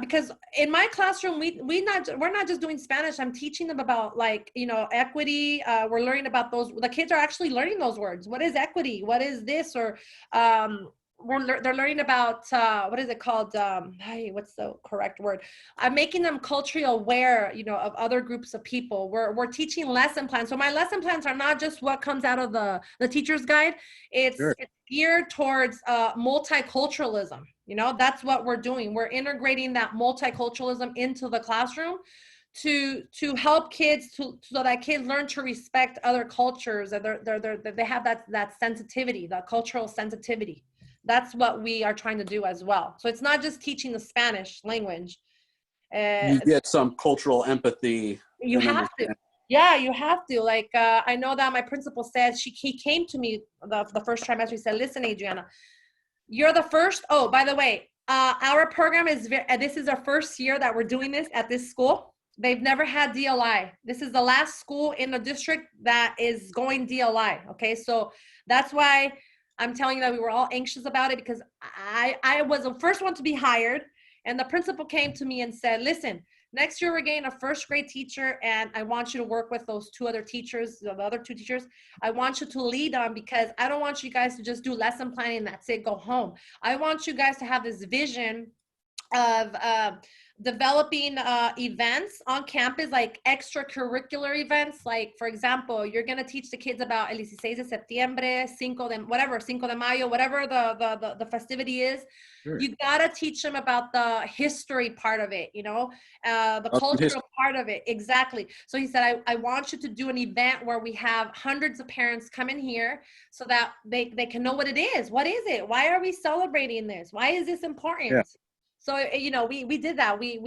C: because in my classroom, we're not just doing Spanish. I'm teaching them about, like, you know, equity. We're learning about those. The kids are actually learning those words. What is equity? What is this? Or they're learning about what is it called? Hey, what's the correct word? I'm making them culturally aware, you know, of other groups of people. We're teaching lesson plans. So my lesson plans are not just what comes out of the teacher's guide. It's geared towards multiculturalism. You know, that's what we're doing. We're integrating that multiculturalism into the classroom to help kids so that kids learn to respect other cultures, and they have that sensitivity, the cultural sensitivity. That's what we are trying to do as well. So it's not just teaching the Spanish language.
B: You get some cultural empathy.
C: You have to. Yeah, you have to. Like, I know that my principal said, he came to me the first trimester. He said, listen, Adriana, you're the first. Oh, by the way, our program this is our first year that we're doing this at this school. They've never had DLI. This is the last school in the district that is going DLI. Okay, so that's why I'm telling you that we were all anxious about it, because I was the first one to be hired, and the principal came to me and said, listen, next year we're getting a first grade teacher, and I want you to work with those two other teachers, the other two teachers. I want you to lead them, because I don't want you guys to just do lesson planning and that's it, go home. I want you guys to have this vision of developing events on campus, like extracurricular events. Like, for example, you're going to teach the kids about el 16 de septiembre, Cinco de Mayo, whatever the festivity is. Sure. You got to teach them about the history part of it, you know, the cultural part of it. Exactly. So he said, I want you to do an event where we have hundreds of parents come in here so that they can know what it is. What is it? Why are we celebrating this? Why is this important? Yeah. So, you know, we did that. We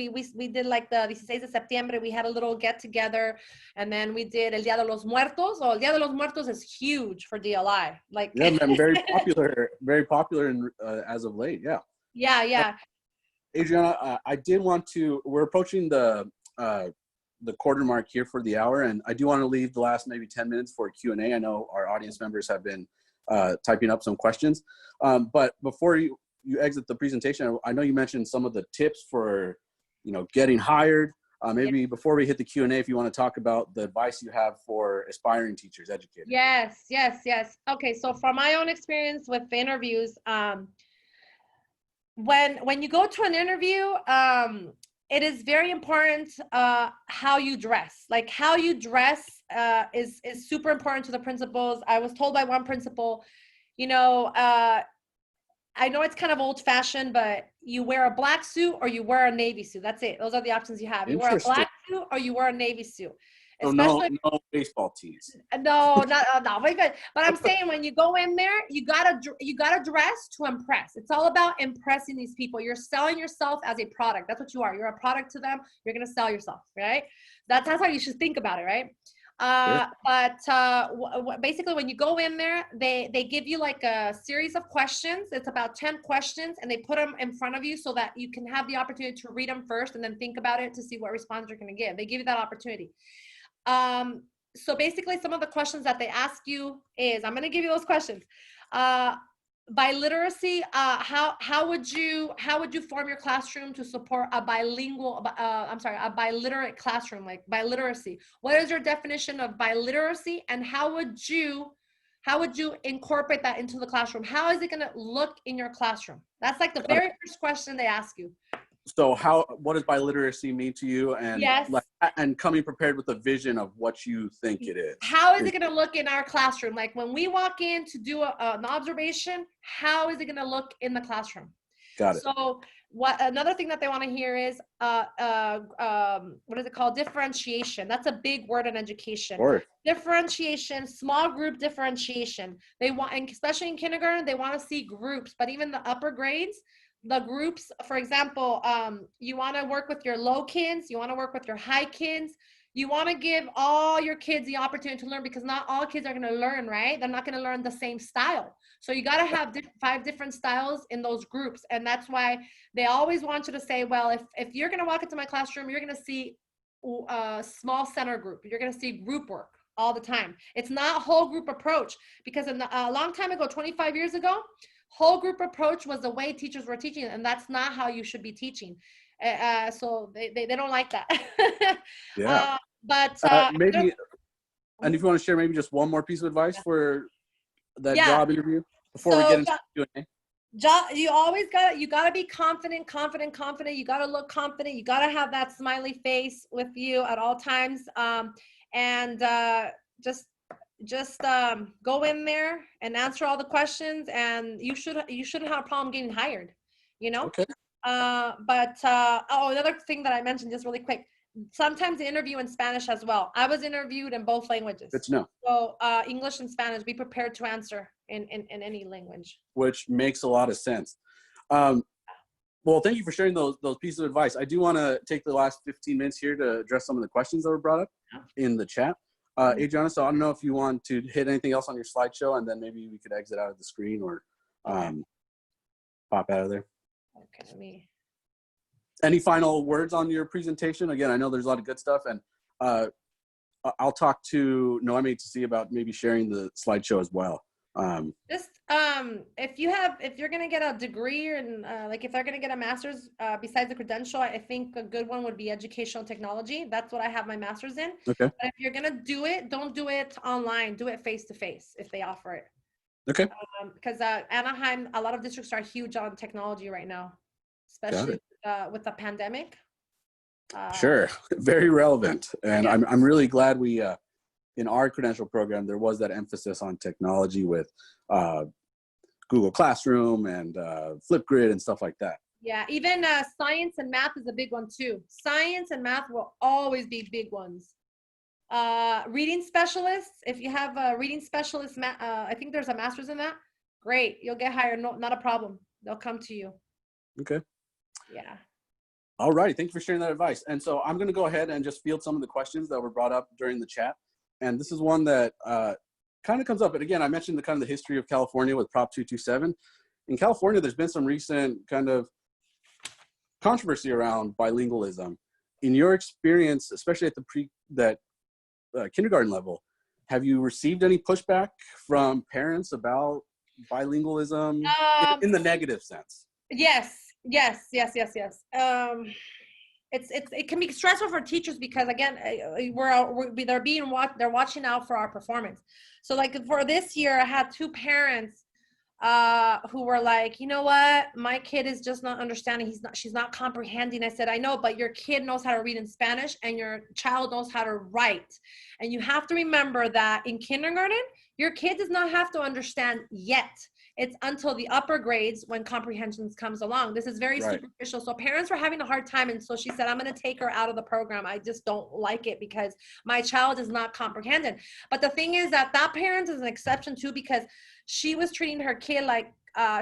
C: did like the 16 de septiembre. We had a little get together, and then we did El Día de los Muertos. Oh, El Día de los Muertos is huge for DLI. Like,
B: yeah, man, very popular in, as of late. Yeah.
C: Yeah.
B: Adriana, I did want to. We're approaching the quarter mark here for the hour, and I do want to leave the last maybe 10 minutes for Q&A. I know our audience members have been typing up some questions, but before you exit the presentation, I know you mentioned some of the tips for, you know, getting hired. Maybe before we hit the Q&A, if you want to talk about the advice you have for aspiring teachers, educators.
C: Yes. Okay, so from my own experience with interviews, when you go to an interview, it is very important how you dress. Like, how you dress is super important to the principals. I was told by one principal, you know, I know it's kind of old fashioned, but you wear a black suit or you wear a navy suit. That's it. Those are the options you have. You wear a black suit or you wear a navy suit.
B: So no baseball tees.
C: No, but I'm saying, when you go in there, you gotta dress to impress. It's all about impressing these people. You're selling yourself as a product. That's what you are. You're a product to them. You're gonna sell yourself, right? That's how you should think about it, right? But basically, when you go in there, they give you like a series of questions. It's about 10 questions, and they put them in front of you so that you can have the opportunity to read them first and then think about it to see what response you're going to give. They give you that opportunity. So basically, some of the questions that they ask you is, I'm going to give you those questions. Biliteracy, how would you form your classroom to support a biliterate classroom, like biliteracy? What is your definition of biliteracy, and how would you incorporate that into the classroom? How is it going to look in your classroom? That's like the very first question they ask you.
B: So what does biliteracy mean to you? And
C: yes,
B: and coming prepared with a vision of what you think it is.
C: How is it going to look in our classroom? Like, when we walk in to do an observation, how is it going to look in the classroom?
B: Got it.
C: So what another thing that they want to hear is what is it called? Differentiation. That's a big word in education.
B: Or
C: Differentiation, small group differentiation. They want, and especially in kindergarten, they want to see groups, but even the upper grades, the groups, for example, you want to work with your low kids, you want to work with your high kids, you want to give all your kids the opportunity to learn, because not all kids are going to learn, right? They're not going to learn the same style. So you got to have 5 different styles in those groups. And that's why they always want you to say, well, if you're going to walk into my classroom, you're going to see a small center group. You're going to see group work all the time. It's not whole group approach, because a long time ago, 25 years ago, whole group approach was the way teachers were teaching, and that's not how you should be teaching. So they don't like that.
B: yeah.
C: But
B: maybe, and if you want to share maybe just one more piece of advice for that job interview before we get into Q&A.
C: You always gotta be confident. You gotta look confident. You gotta have that smiley face with you at all times. And just go in there and answer all the questions, and you shouldn't have a problem getting hired, you know?
B: Okay.
C: Another thing that I mentioned just really quick, sometimes they interview in Spanish as well. I was interviewed in both languages.
B: Good to know.
C: So English and Spanish, be prepared to answer in any language.
B: Which makes a lot of sense. Well, thank you for sharing those pieces of advice. I do want to take the last 15 minutes here to address some of the questions that were brought up in the chat. Adriana, so I don't know if you want to hit anything else on your slideshow, and then maybe we could exit out of the screen or pop out of there.
C: Okay, let me.
B: Any final words on your presentation? Again, I know there's a lot of good stuff, and I'll talk to Noemi to see about maybe sharing the slideshow as well.
C: If you're gonna get a degree, and like if they're gonna get a master's, besides the credential, I think a good one would be educational technology. That's what I have my master's in.
B: Okay.
C: But if you're gonna do it, don't do it online. Do it face to face if they offer it.
B: Okay.
C: Because Anaheim, a lot of districts are huge on technology right now, especially with the pandemic.
B: Sure, very relevant, and I'm really glad we in our credential program there was that emphasis on technology with Google Classroom and Flipgrid and stuff like that.
C: Yeah, even science and math is a big one too. Science and math will always be big ones. Reading specialists, if you have a reading specialist, I think there's a master's in that. Great, you'll get hired. No, not a problem. They'll come to you.
B: Okay.
C: Yeah.
B: All right. Thank you for sharing that advice. And so I'm going to go ahead and just field some of the questions that were brought up during the chat. And this is one that kind of comes up. And again, I mentioned the history of California with Prop 227. In California, there's been some recent kind of controversy around bilingualism. In your experience, especially at the kindergarten level, have you received any pushback from parents about bilingualism in the negative sense?
C: Yes. It can be stressful for teachers because again, they're watching out for our performance. So like for this year, I had 2 parents who were like, you know what, my kid is just not understanding. She's not comprehending. I said, I know, but your kid knows how to read in Spanish and your child knows how to write. And you have to remember that in kindergarten, your kid does not have to understand yet. It's until the upper grades when comprehension comes along. This is very superficial. So parents were having a hard time. And so she said, I'm going to take her out of the program. I just don't like it because my child is not comprehending. But the thing is that parent is an exception too, because she was treating her kid like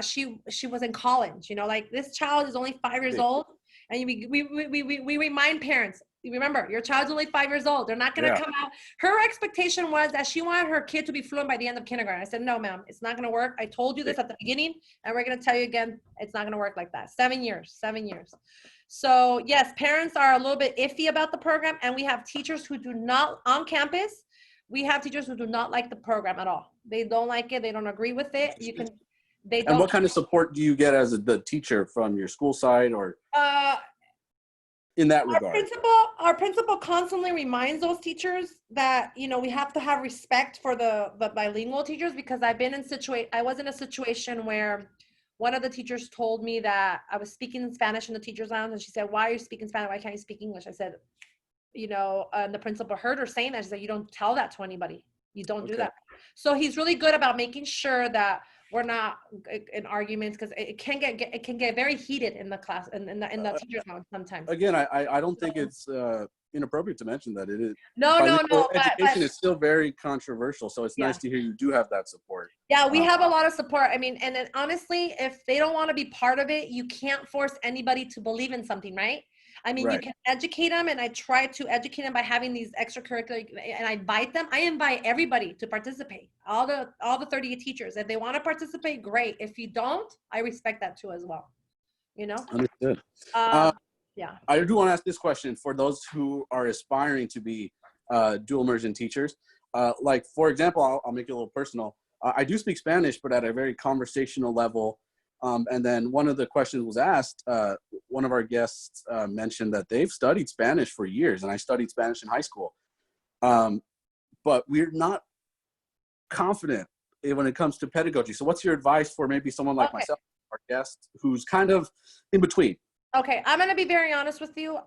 C: she was in college, you know, like this child is only 5 years old. And we remind parents, remember, your child's only 5 years old. They're not going to come out. Her expectation was that she wanted her kid to be fluent by the end of kindergarten. I said, no, ma'am, it's not going to work. I told you this at the beginning, and we're going to tell you again, it's not going to work like that. 7 years. So yes, parents are a little bit iffy about the program, and we have teachers who do not, on campus, we have teachers who do not like the program at all. They don't like it. They don't agree with it.
B: And what kind of support do you get as the teacher from your school side or? In that regard,
C: our principal constantly reminds those teachers that, you know, we have to have respect for the bilingual teachers, because I was in a situation where one of the teachers told me that I was speaking in Spanish in the teacher's lounge, and she said, why are you speaking Spanish? Why can't you speak English? I said, you know, and the principal heard her saying that. She said, you don't tell that to anybody. You don't do that. So he's really good about making sure that we're not in arguments, because it can get very heated in the class and in the teachers' lounge sometimes.
B: Again, I don't think it's inappropriate to mention that it is.
C: No,
B: Education
C: but
B: is still very controversial, so it's
C: yeah.
B: nice to hear you do have that support.
C: Yeah, we have a lot of support. I mean, and then honestly, if they don't want to be part of it, you can't force anybody to believe in something, right? I mean,
B: Right.
C: You can educate them, and I try to educate them by having these extracurricular, and I invite them. I invite everybody to participate. All the 38 teachers. If they want to participate, great. If you don't, I respect that too as well. You know?
B: Understood.
C: Yeah.
B: I do want to ask this question for those who are aspiring to be dual immersion teachers. Like, for example, I'll make it a little personal. I do speak Spanish, but at a very conversational level. And then one of the questions was asked, one of our guests mentioned that they've studied Spanish for years, and I studied Spanish in high school. But we're not confident when it comes to pedagogy. So what's your advice for maybe someone like myself, our guest, who's kind of in between?
C: Okay, I'm going to be very honest with you.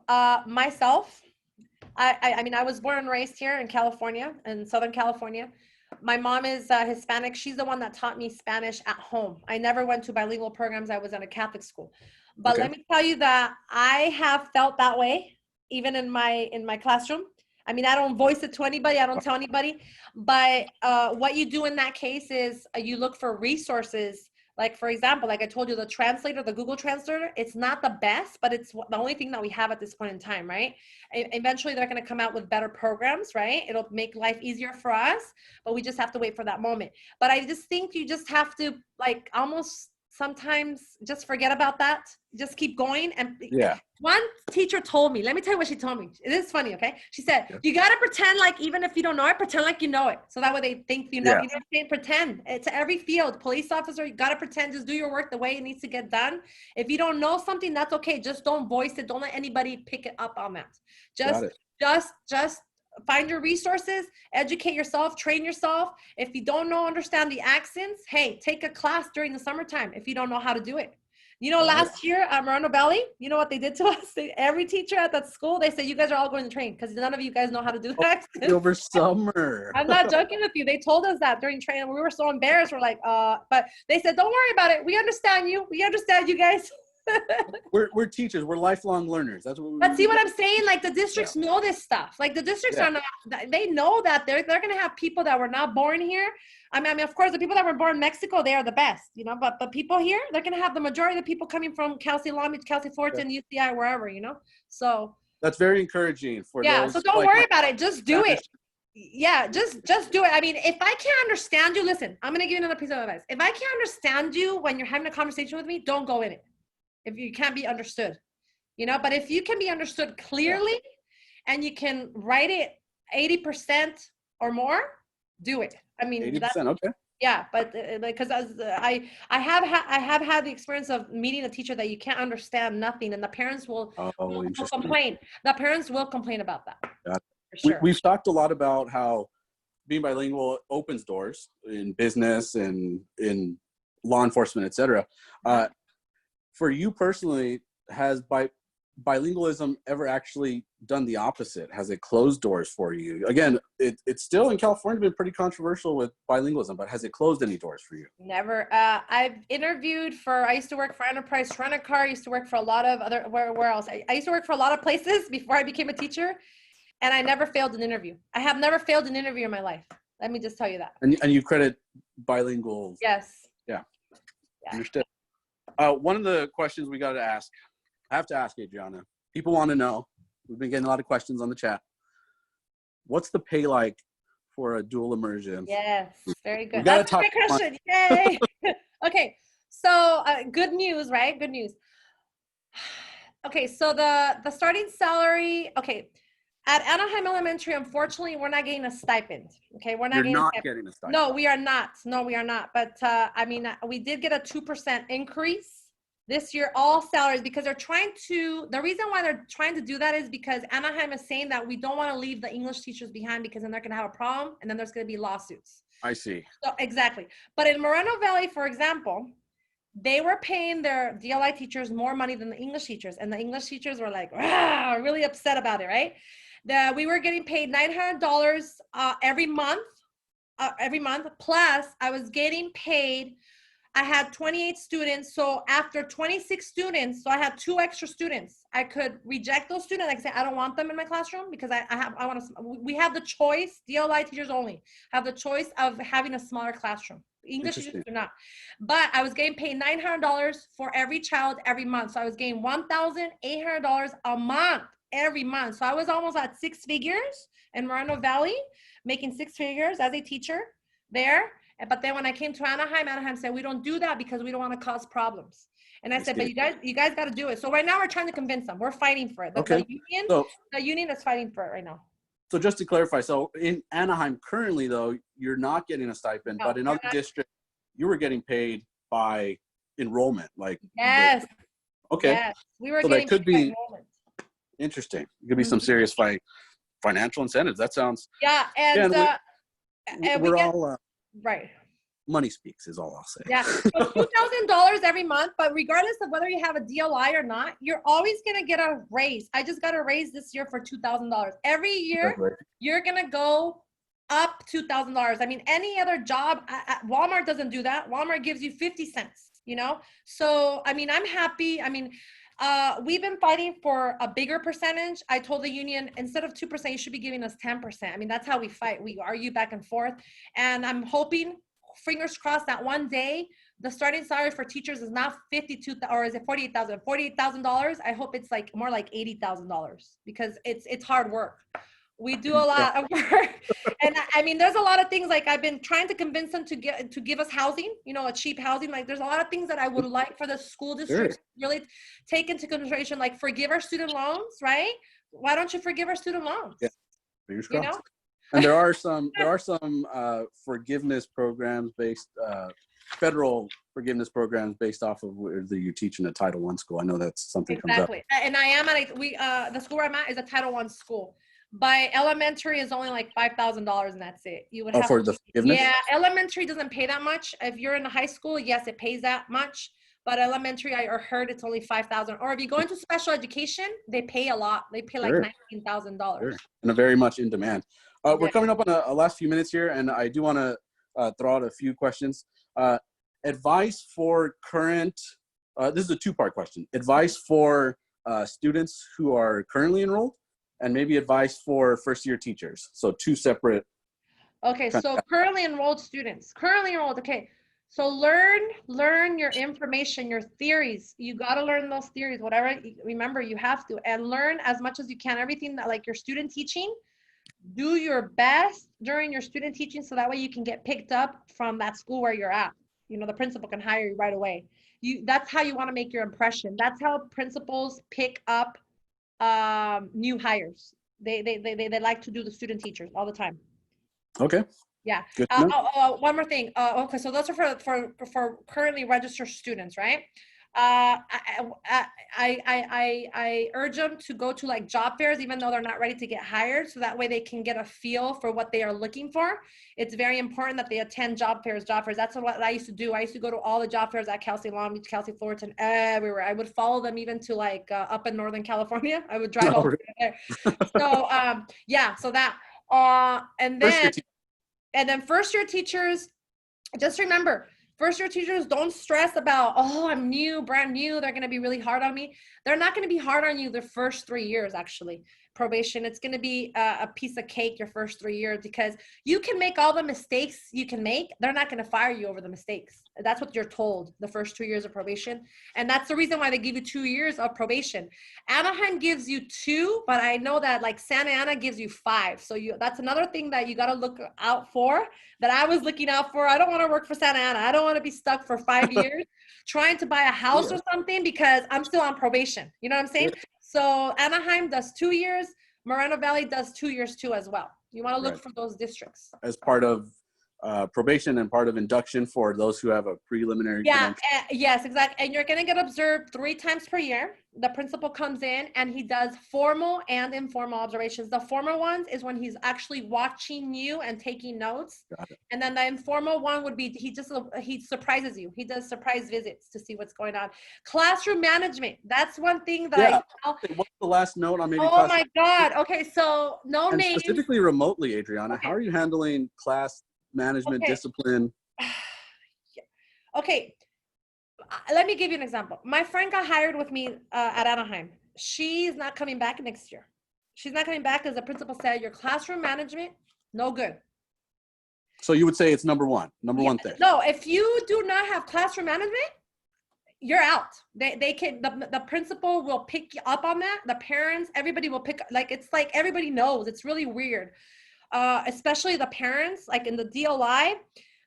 C: Myself, I mean, I was born and raised here in California, in Southern California. My mom is Hispanic. She's the one that taught me Spanish at home. I never went to bilingual programs. I was at a Catholic school. But let me tell you that I have felt that way, even in my classroom. I mean, I don't voice it to anybody. I don't tell anybody. But what you do in that case is you look for resources. Like, for example, like I told you, the translator, the Google Translator, it's not the best, but it's the only thing that we have at this point in time, right? Eventually, they're going to come out with better programs, right? It'll make life easier for us, but we just have to wait for that moment. But I just think you just have to, like, almost sometimes just forget about that. Just keep going. And
B: yeah.
C: One teacher told me, let me tell you what she told me. It is funny, okay? She said, you got to pretend like, even if you don't know it, pretend like you know it. So that way they think you know.
B: Yeah.
C: You know what I'm saying? Pretend. It's every field. Police officer, you got to pretend. Just do your work the way it needs to get done. If you don't know something, that's okay. Just don't voice it. Don't let anybody pick it up on that. Just find your resources, educate yourself, train yourself. If you don't understand the accents, hey, take a class during the summertime if you don't know how to do it. You know, last year at Moreno Valley, you know what they did to us? Every teacher at that school, they said, you guys are all going to train because none of you guys know how to do the accents.
B: Over summer.
C: I'm not joking with you. They told us that during training. We were so embarrassed. We're like, but they said, don't worry about it. We understand you. We understand you guys.
B: we're teachers. We're lifelong learners. That's what.
C: But see what I'm saying? Like, the districts know this stuff. Like, the districts are not. They know that they're going to have people that were not born here. I mean, of course, the people that were born in Mexico, they are the best, you know. But people here, they're going to have the majority of the people coming from Cal State Long Beach, Cal State Fullerton, UCI, wherever, you know. So
B: that's very encouraging for those.
C: So don't worry about it. Just do it. Yeah, just do it. I mean, if I can't understand you, listen. I'm going to give you another piece of advice. If I can't understand you when you're having a conversation with me, don't go in it. If you can't be understood, you know, but if you can be understood clearly and you can write it 80% or more, do it. I mean,
B: 80%, okay.
C: Yeah, but because I have had the experience of meeting a teacher that you can't understand nothing, and the parents will complain. The parents will complain about that.
B: Yeah.
C: For sure.
B: We've talked a lot about how being bilingual opens doors in business and in law enforcement, etc. For you personally, has bilingualism ever actually done the opposite? Has it closed doors for you? Again, it's still in California been pretty controversial with bilingualism, but has it closed any doors for you?
C: Never. I've interviewed I used to work for Enterprise Rent-A-Car. I used to work for a lot of other, where else? I used to work for a lot of places before I became a teacher, and I never failed an interview. I have never failed an interview in my life. Let me just tell you that.
B: And you credit bilingual.
C: Yes.
B: Yeah. Understood. One of the questions we got to ask, I have to ask Adriana. People want to know. We've been getting a lot of questions on the chat. What's the pay like for a dual immersion?
C: Yes, very good.
B: That's
C: a great question. Yay. Okay, so good news, right? Good news. Okay, so the starting salary. Okay, at Anaheim Elementary, unfortunately, we're not getting a stipend. Okay, we're not getting a stipend. No, we are not. No, we are not. But I mean, we did get a 2% increase this year, all salaries, because they're trying to, the reason why they're trying to do that is because Anaheim is saying that we don't want to leave the English teachers behind, because then they're going to have a problem and then there's going to be lawsuits.
B: I see. So,
C: exactly. But in Moreno Valley, for example, they were paying their DLI teachers more money than the English teachers. And the English teachers were like, really upset about it, right? We were getting paid $900 every month. Plus I was getting paid I had 28 students. So after 26 students, so I had 2 extra students. I could reject those students. Like I say, I don't want them in my classroom because we have the choice, DLI teachers only have the choice of having a smaller classroom. English teachers do not. But I was getting paid $900 for every child every month. So I was getting $1,800 a month every month. So I was almost at 6 figures in Moreno Valley, making 6 figures as a teacher there. But then when I came to Anaheim said, we don't do that because we don't want to cause problems. And I said, but you guys got to do it. So right now we're trying to convince them. We're fighting for it. The union is fighting for it right now.
B: So just to clarify, so in Anaheim currently though, you're not getting a stipend, but in other districts, you were getting paid by enrollment. Like
C: yes.
B: Okay.
C: Yes. We were
B: so
C: getting
B: that could
C: paid
B: be
C: by enrollment.
B: Interesting. It could be some serious financial incentives. That sounds.
C: Yeah, and
B: we're all
C: right.
B: Money speaks is all I'll say.
C: Yeah, so $2,000 every month, but regardless of whether you have a DLI or not, you're always gonna get a raise. I just got a raise this year for $2,000. Every year, you're gonna go up $2,000. I mean, any other job, Walmart doesn't do that. Walmart gives you 50 cents, you know? So, I mean, I'm happy. I mean, we've been fighting for a bigger percentage. I told the union, instead of 2%, you should be giving us 10%. I mean, that's how we fight. We argue back and forth. And I'm hoping, fingers crossed, that one day the starting salary for teachers is not $52,000 or is it $48,000? $48,000. I hope it's like more like $80,000 because it's hard work. We do a lot of work, and I mean, there's a lot of things. Like I've been trying to convince them to give us housing, you know, a cheap housing. Like there's a lot of things that I would like for the school district to really take into consideration, like forgive our student loans, right? Why don't you forgive our student loans?
B: Yeah,
C: you know.
B: And there are some forgiveness programs based federal forgiveness programs based off of whether you teach in a Title I school. I know that's something comes up.
C: And I am at the school where I'm at is a Title I school. By elementary is only like $5,000 and that's it. You would have
B: for the forgiveness?
C: Yeah, elementary doesn't pay that much. If you're in a high school, yes, it pays that much. But elementary, I heard it's only $5,000. Or if you go into special education, they pay a lot. They pay like $19,000.
B: Sure. And are very much in demand. We're coming up on a last few minutes here, and I do want to throw out a few questions. Advice for current, this is a two-part question. Advice for students who are currently enrolled, and maybe advice for first-year teachers. So 2 separate.
C: Okay, so currently enrolled students. Okay. So learn your information, your theories. You got to learn those theories, whatever. Remember, you have to. And learn as much as you can, everything that like your student teaching. Do your best during your student teaching so that way you can get picked up from that school where you're at. You know, the principal can hire you right away. That's how you want to make your impression. That's how principals pick up new hires. They like to do the student teachers all the time.
B: Okay.
C: Yeah. One more thing. Okay, so those are for currently registered students, right? I urge them to go to like job fairs, even though they're not ready to get hired, so that way they can get a feel for what they are looking for. It's very important that they attend job fairs. That's what I used to do. I used to go to all the job fairs at Cal State Long Beach, Cal State Fullerton, everywhere. I would follow them even to like up in Northern California. I would drive over there. So yeah, so that and then first year teachers, just remember, first-year teachers, don't stress about, oh, I'm new, brand new. They're going to be really hard on me. They're not going to be hard on you the first 3 years, actually. Probation, it's going to be a piece of cake your first 3 years because you can make all the mistakes you can make. They're not going to fire you over the mistakes. That's what you're told the first 2 years of probation. And that's the reason why they give you 2 years of probation. Anaheim gives you 2, but I know that like Santa Ana gives you 5. So that's another thing that you got to look out for, that I was looking out for. I don't want to work for Santa Ana. I don't want to be stuck for 5 years trying to buy a house or something because I'm still on probation. You know what I'm saying? So Anaheim does 2 years. Moreno Valley does 2 years too as well. You want to look for those districts.
B: As part of probation and part of induction for those who have a preliminary.
C: Yes, exactly. And you're going to get observed 3 times per year. The principal comes in and he does formal and informal observations. The formal ones is when he's actually watching you and taking notes. And then the informal one would be he surprises you. He does surprise visits to see what's going on. Classroom management. That's one thing that
B: What's the last note on maybe?
C: Oh my God. Okay, so no names.
B: Specifically remotely, Adriana, how are you handling class management discipline?
C: Okay, let me give you an example. My friend got hired with me at Anaheim. She's not coming back next year. She's not coming back because the principal said your classroom management, no good.
B: So you would say it's number one thing.
C: No, if you do not have classroom management, you're out. The principal will pick you up on that. The parents, everybody will pick, like, it's like everybody knows. It's really weird. Especially the parents, like in the DLI.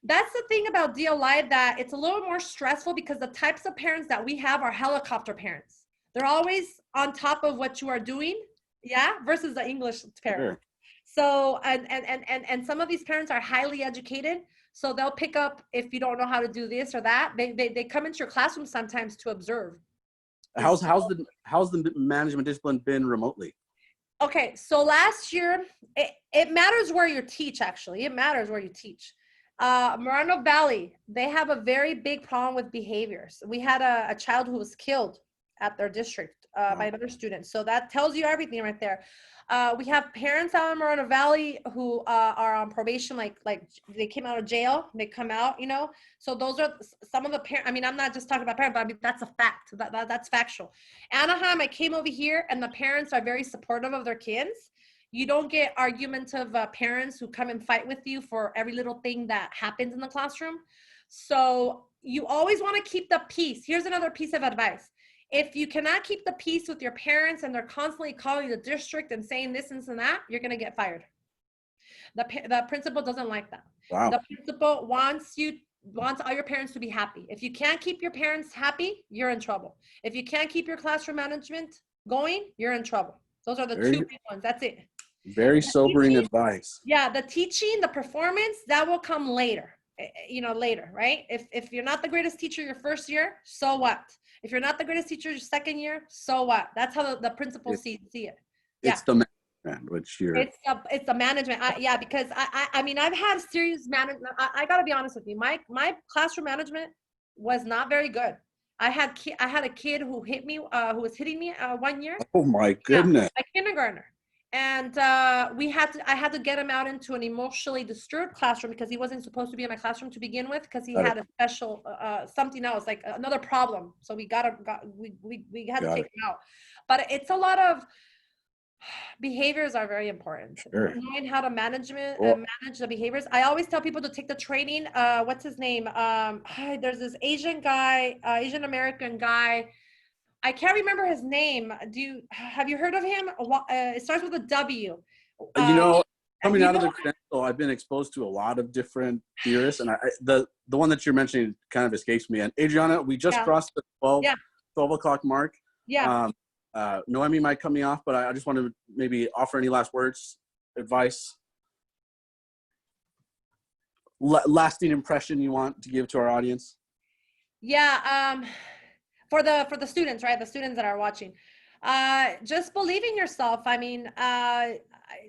C: That's the thing about DLI, that it's a little more stressful because the types of parents that we have are helicopter parents. They're always on top of what you are doing, yeah, versus the English parents. Sure. So, and some of these parents are highly educated, so they'll pick up if you don't know how to do this or that. They come into your classroom sometimes to observe.
B: How's the management discipline been remotely?
C: Okay, so last year, it matters where you teach, actually. It matters where you teach. Moreno Valley, they have a very big problem with behaviors. We had a child who was killed at their district by another student. So that tells you everything right there. We have parents out in Moreno Valley who are on probation, like they came out of jail, they come out, you know. So those are some of the parents. I mean, I'm not just talking about parents, but I mean, that's a fact. That's factual. Anaheim, I came over here and the parents are very supportive of their kids. You don't get argumentative parents who come and fight with you for every little thing that happens in the classroom. So you always want to keep the peace. Here's another piece of advice. If you cannot keep the peace with your parents and they're constantly calling the district and saying this and that, you're going to get fired. The principal doesn't like that. Wow. The principal wants all your parents to be happy. If you can't keep your parents happy, you're in trouble. If you can't keep your classroom management going, you're in trouble. Those are the two big ones. That's it.
B: Very sobering advice.
C: Yeah, the teaching, the performance, that will come later. You know, later, right? If you're not the greatest teacher your first year, so what? If you're not the greatest teacher your second year, so what? That's how the principal see it. Yeah.
B: It's the management, which you're.
C: It's the management. Because I mean, I've had serious management. I got to be honest with you. My classroom management was not very good. I had a kid who hit me, who was hitting me 1 year.
B: Oh my goodness!
C: Yeah, a kindergartner. And I had to get him out into an emotionally disturbed classroom because he wasn't supposed to be in my classroom to begin with, because he had a special something else, like another problem. So we had to take him out. But it's a lot of behaviors are very important. Sure. Knowing how to manage the behaviors. I always tell people to take the training. What's his name? There's this Asian American guy. I can't remember his name. Have you heard of him? It starts with a W.
B: You know, coming out of the credential, I've been exposed to a lot of different theorists, and the one that you're mentioning kind of escapes me. And Adriana, we just crossed the 12 o'clock mark.
C: Yeah.
B: Noemi might cut me off, but I just want to maybe offer any last words, advice, lasting impression you want to give to our audience.
C: Yeah. For the students, right? The students that are watching, just believe in yourself. I mean,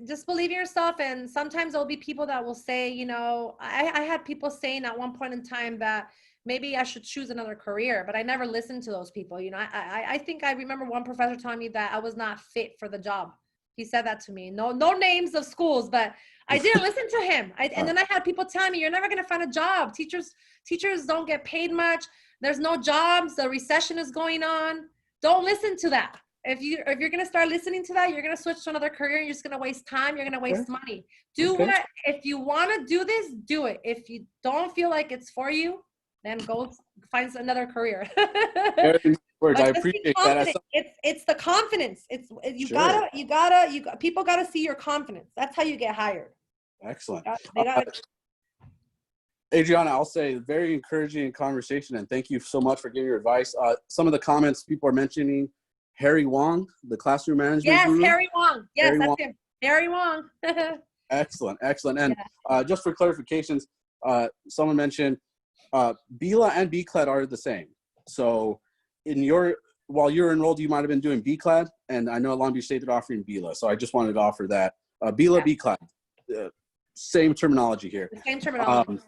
C: just believe in yourself. And sometimes there'll be people that will say, you know, I had people saying at one point in time that maybe I should choose another career, but I never listened to those people. You know, I think I remember one professor telling me that I was not fit for the job. He said that to me. No names of schools, but I didn't listen to him. And then I had people telling me, you're never going to find a job. Teachers don't get paid much. There's no jobs. The recession is going on. Don't listen to that. If you're going to start listening to that, you're going to switch to another career. You're just going to waste time. You're going to waste money. If you want to do this, do it. If you don't feel like it's for you, then go find another career.
B: I appreciate that.
C: It's the confidence. People gotta see your confidence. That's how you get hired.
B: Excellent. Adriana, I'll say very encouraging conversation, and thank you so much for giving your advice. Some of the comments people are mentioning, Harry Wong, the classroom management guru.
C: Harry Wong. Yes, that's him. Harry Wong.
B: Excellent. And just for clarifications, someone mentioned BILA and BCLAD are the same. So while you're enrolled, you might have been doing BCLAD, and I know at Long Beach State they're offering BILA. So I just wanted to offer that. BILA, BCLAD, same terminology here.
C: The same terminology.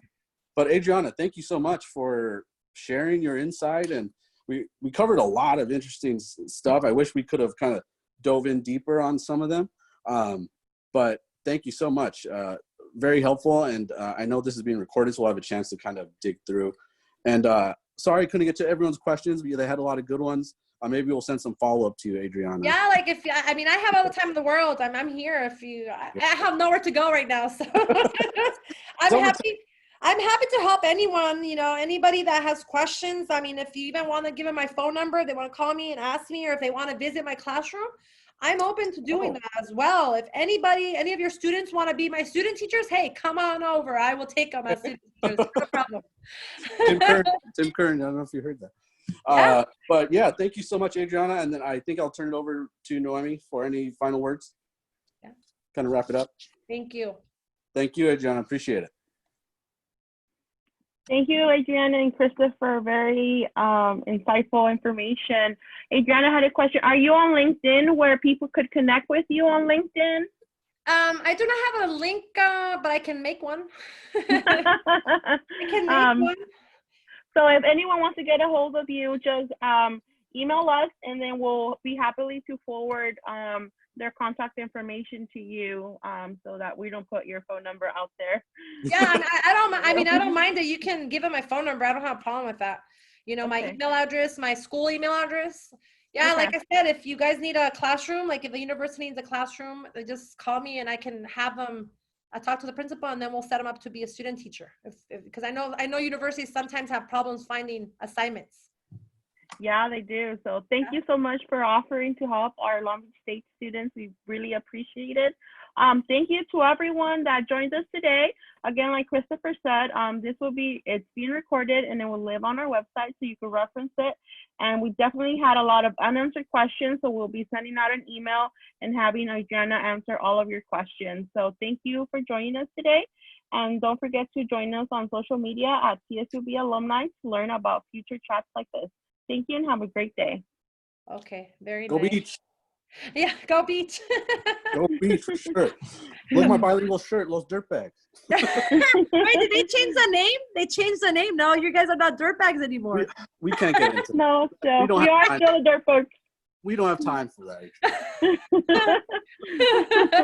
B: But Adriana, thank you so much for sharing your insight, and we covered a lot of interesting stuff. I wish we could have kind of dove in deeper on some of them, but thank you so much. Very helpful, and I know this is being recorded, so we'll have a chance to kind of dig through. And sorry I couldn't get to everyone's questions, but they had a lot of good ones. Maybe we'll send some follow-up to you, Adriana.
C: Yeah, like I mean, I have all the time in the world. I'm here if I have nowhere to go right now. So I'm happy. I'm happy to help anyone, anybody that has questions. I mean, if you even want to give them my phone number, they want to call me and ask me, or if they want to visit my classroom, I'm open to doing that as well. If any of your students want to be my student teachers, hey, come on over. I will take them as student teachers. No problem.
B: Tim Kern, I don't know if you heard that.
C: Yeah.
B: But yeah, thank you so much, Adriana. And then I think I'll turn it over to Noemi for any final words.
C: Yeah.
B: Kind of wrap it up.
C: Thank you.
B: Thank you, Adriana. Appreciate it.
A: Thank you, Adriana and Krista, for very insightful information. Adriana had a question. Are you on LinkedIn where people could connect with you on LinkedIn?
C: I do not have a link, but I can make one. I can make one.
A: So if anyone wants to get a hold of you, just email us, and then we'll be happy to forward their contact information to you, so that we don't put your phone number out there.
C: Yeah, and I don't mind that you can give them my phone number. I don't have a problem with that. My email address, my school email address. Yeah, like I said, if you guys need a classroom, like if the university needs a classroom, they just call me and I can have them. I talk to the principal and then we'll set them up to be a student teacher. Because I know universities sometimes have problems finding assignments.
A: Yeah, they do. So thank you so much for offering to help our Long Beach State students. We really appreciate it. Thank you to everyone that joined us today. Again, like Christopher said, it's being recorded and it will live on our website so you can reference it. And we definitely had a lot of unanswered questions, so we'll be sending out an email and having Adriana answer all of your questions. So thank you for joining us today. And don't forget to join us on social media at TSUB Alumni to learn about future chats like this. Thank you and have a great day.
C: Okay, very
B: Go
C: nice.
B: Beach.
C: Yeah, go Beach.
B: Go Beach for sure. Look at my bilingual shirt, Los Dirtbags.
D: Wait, did they change the name? They changed the name. No, you guys are not dirtbags anymore.
B: We can't get into that.
A: No, still. We are still the dirt folks.
B: We don't have time for that.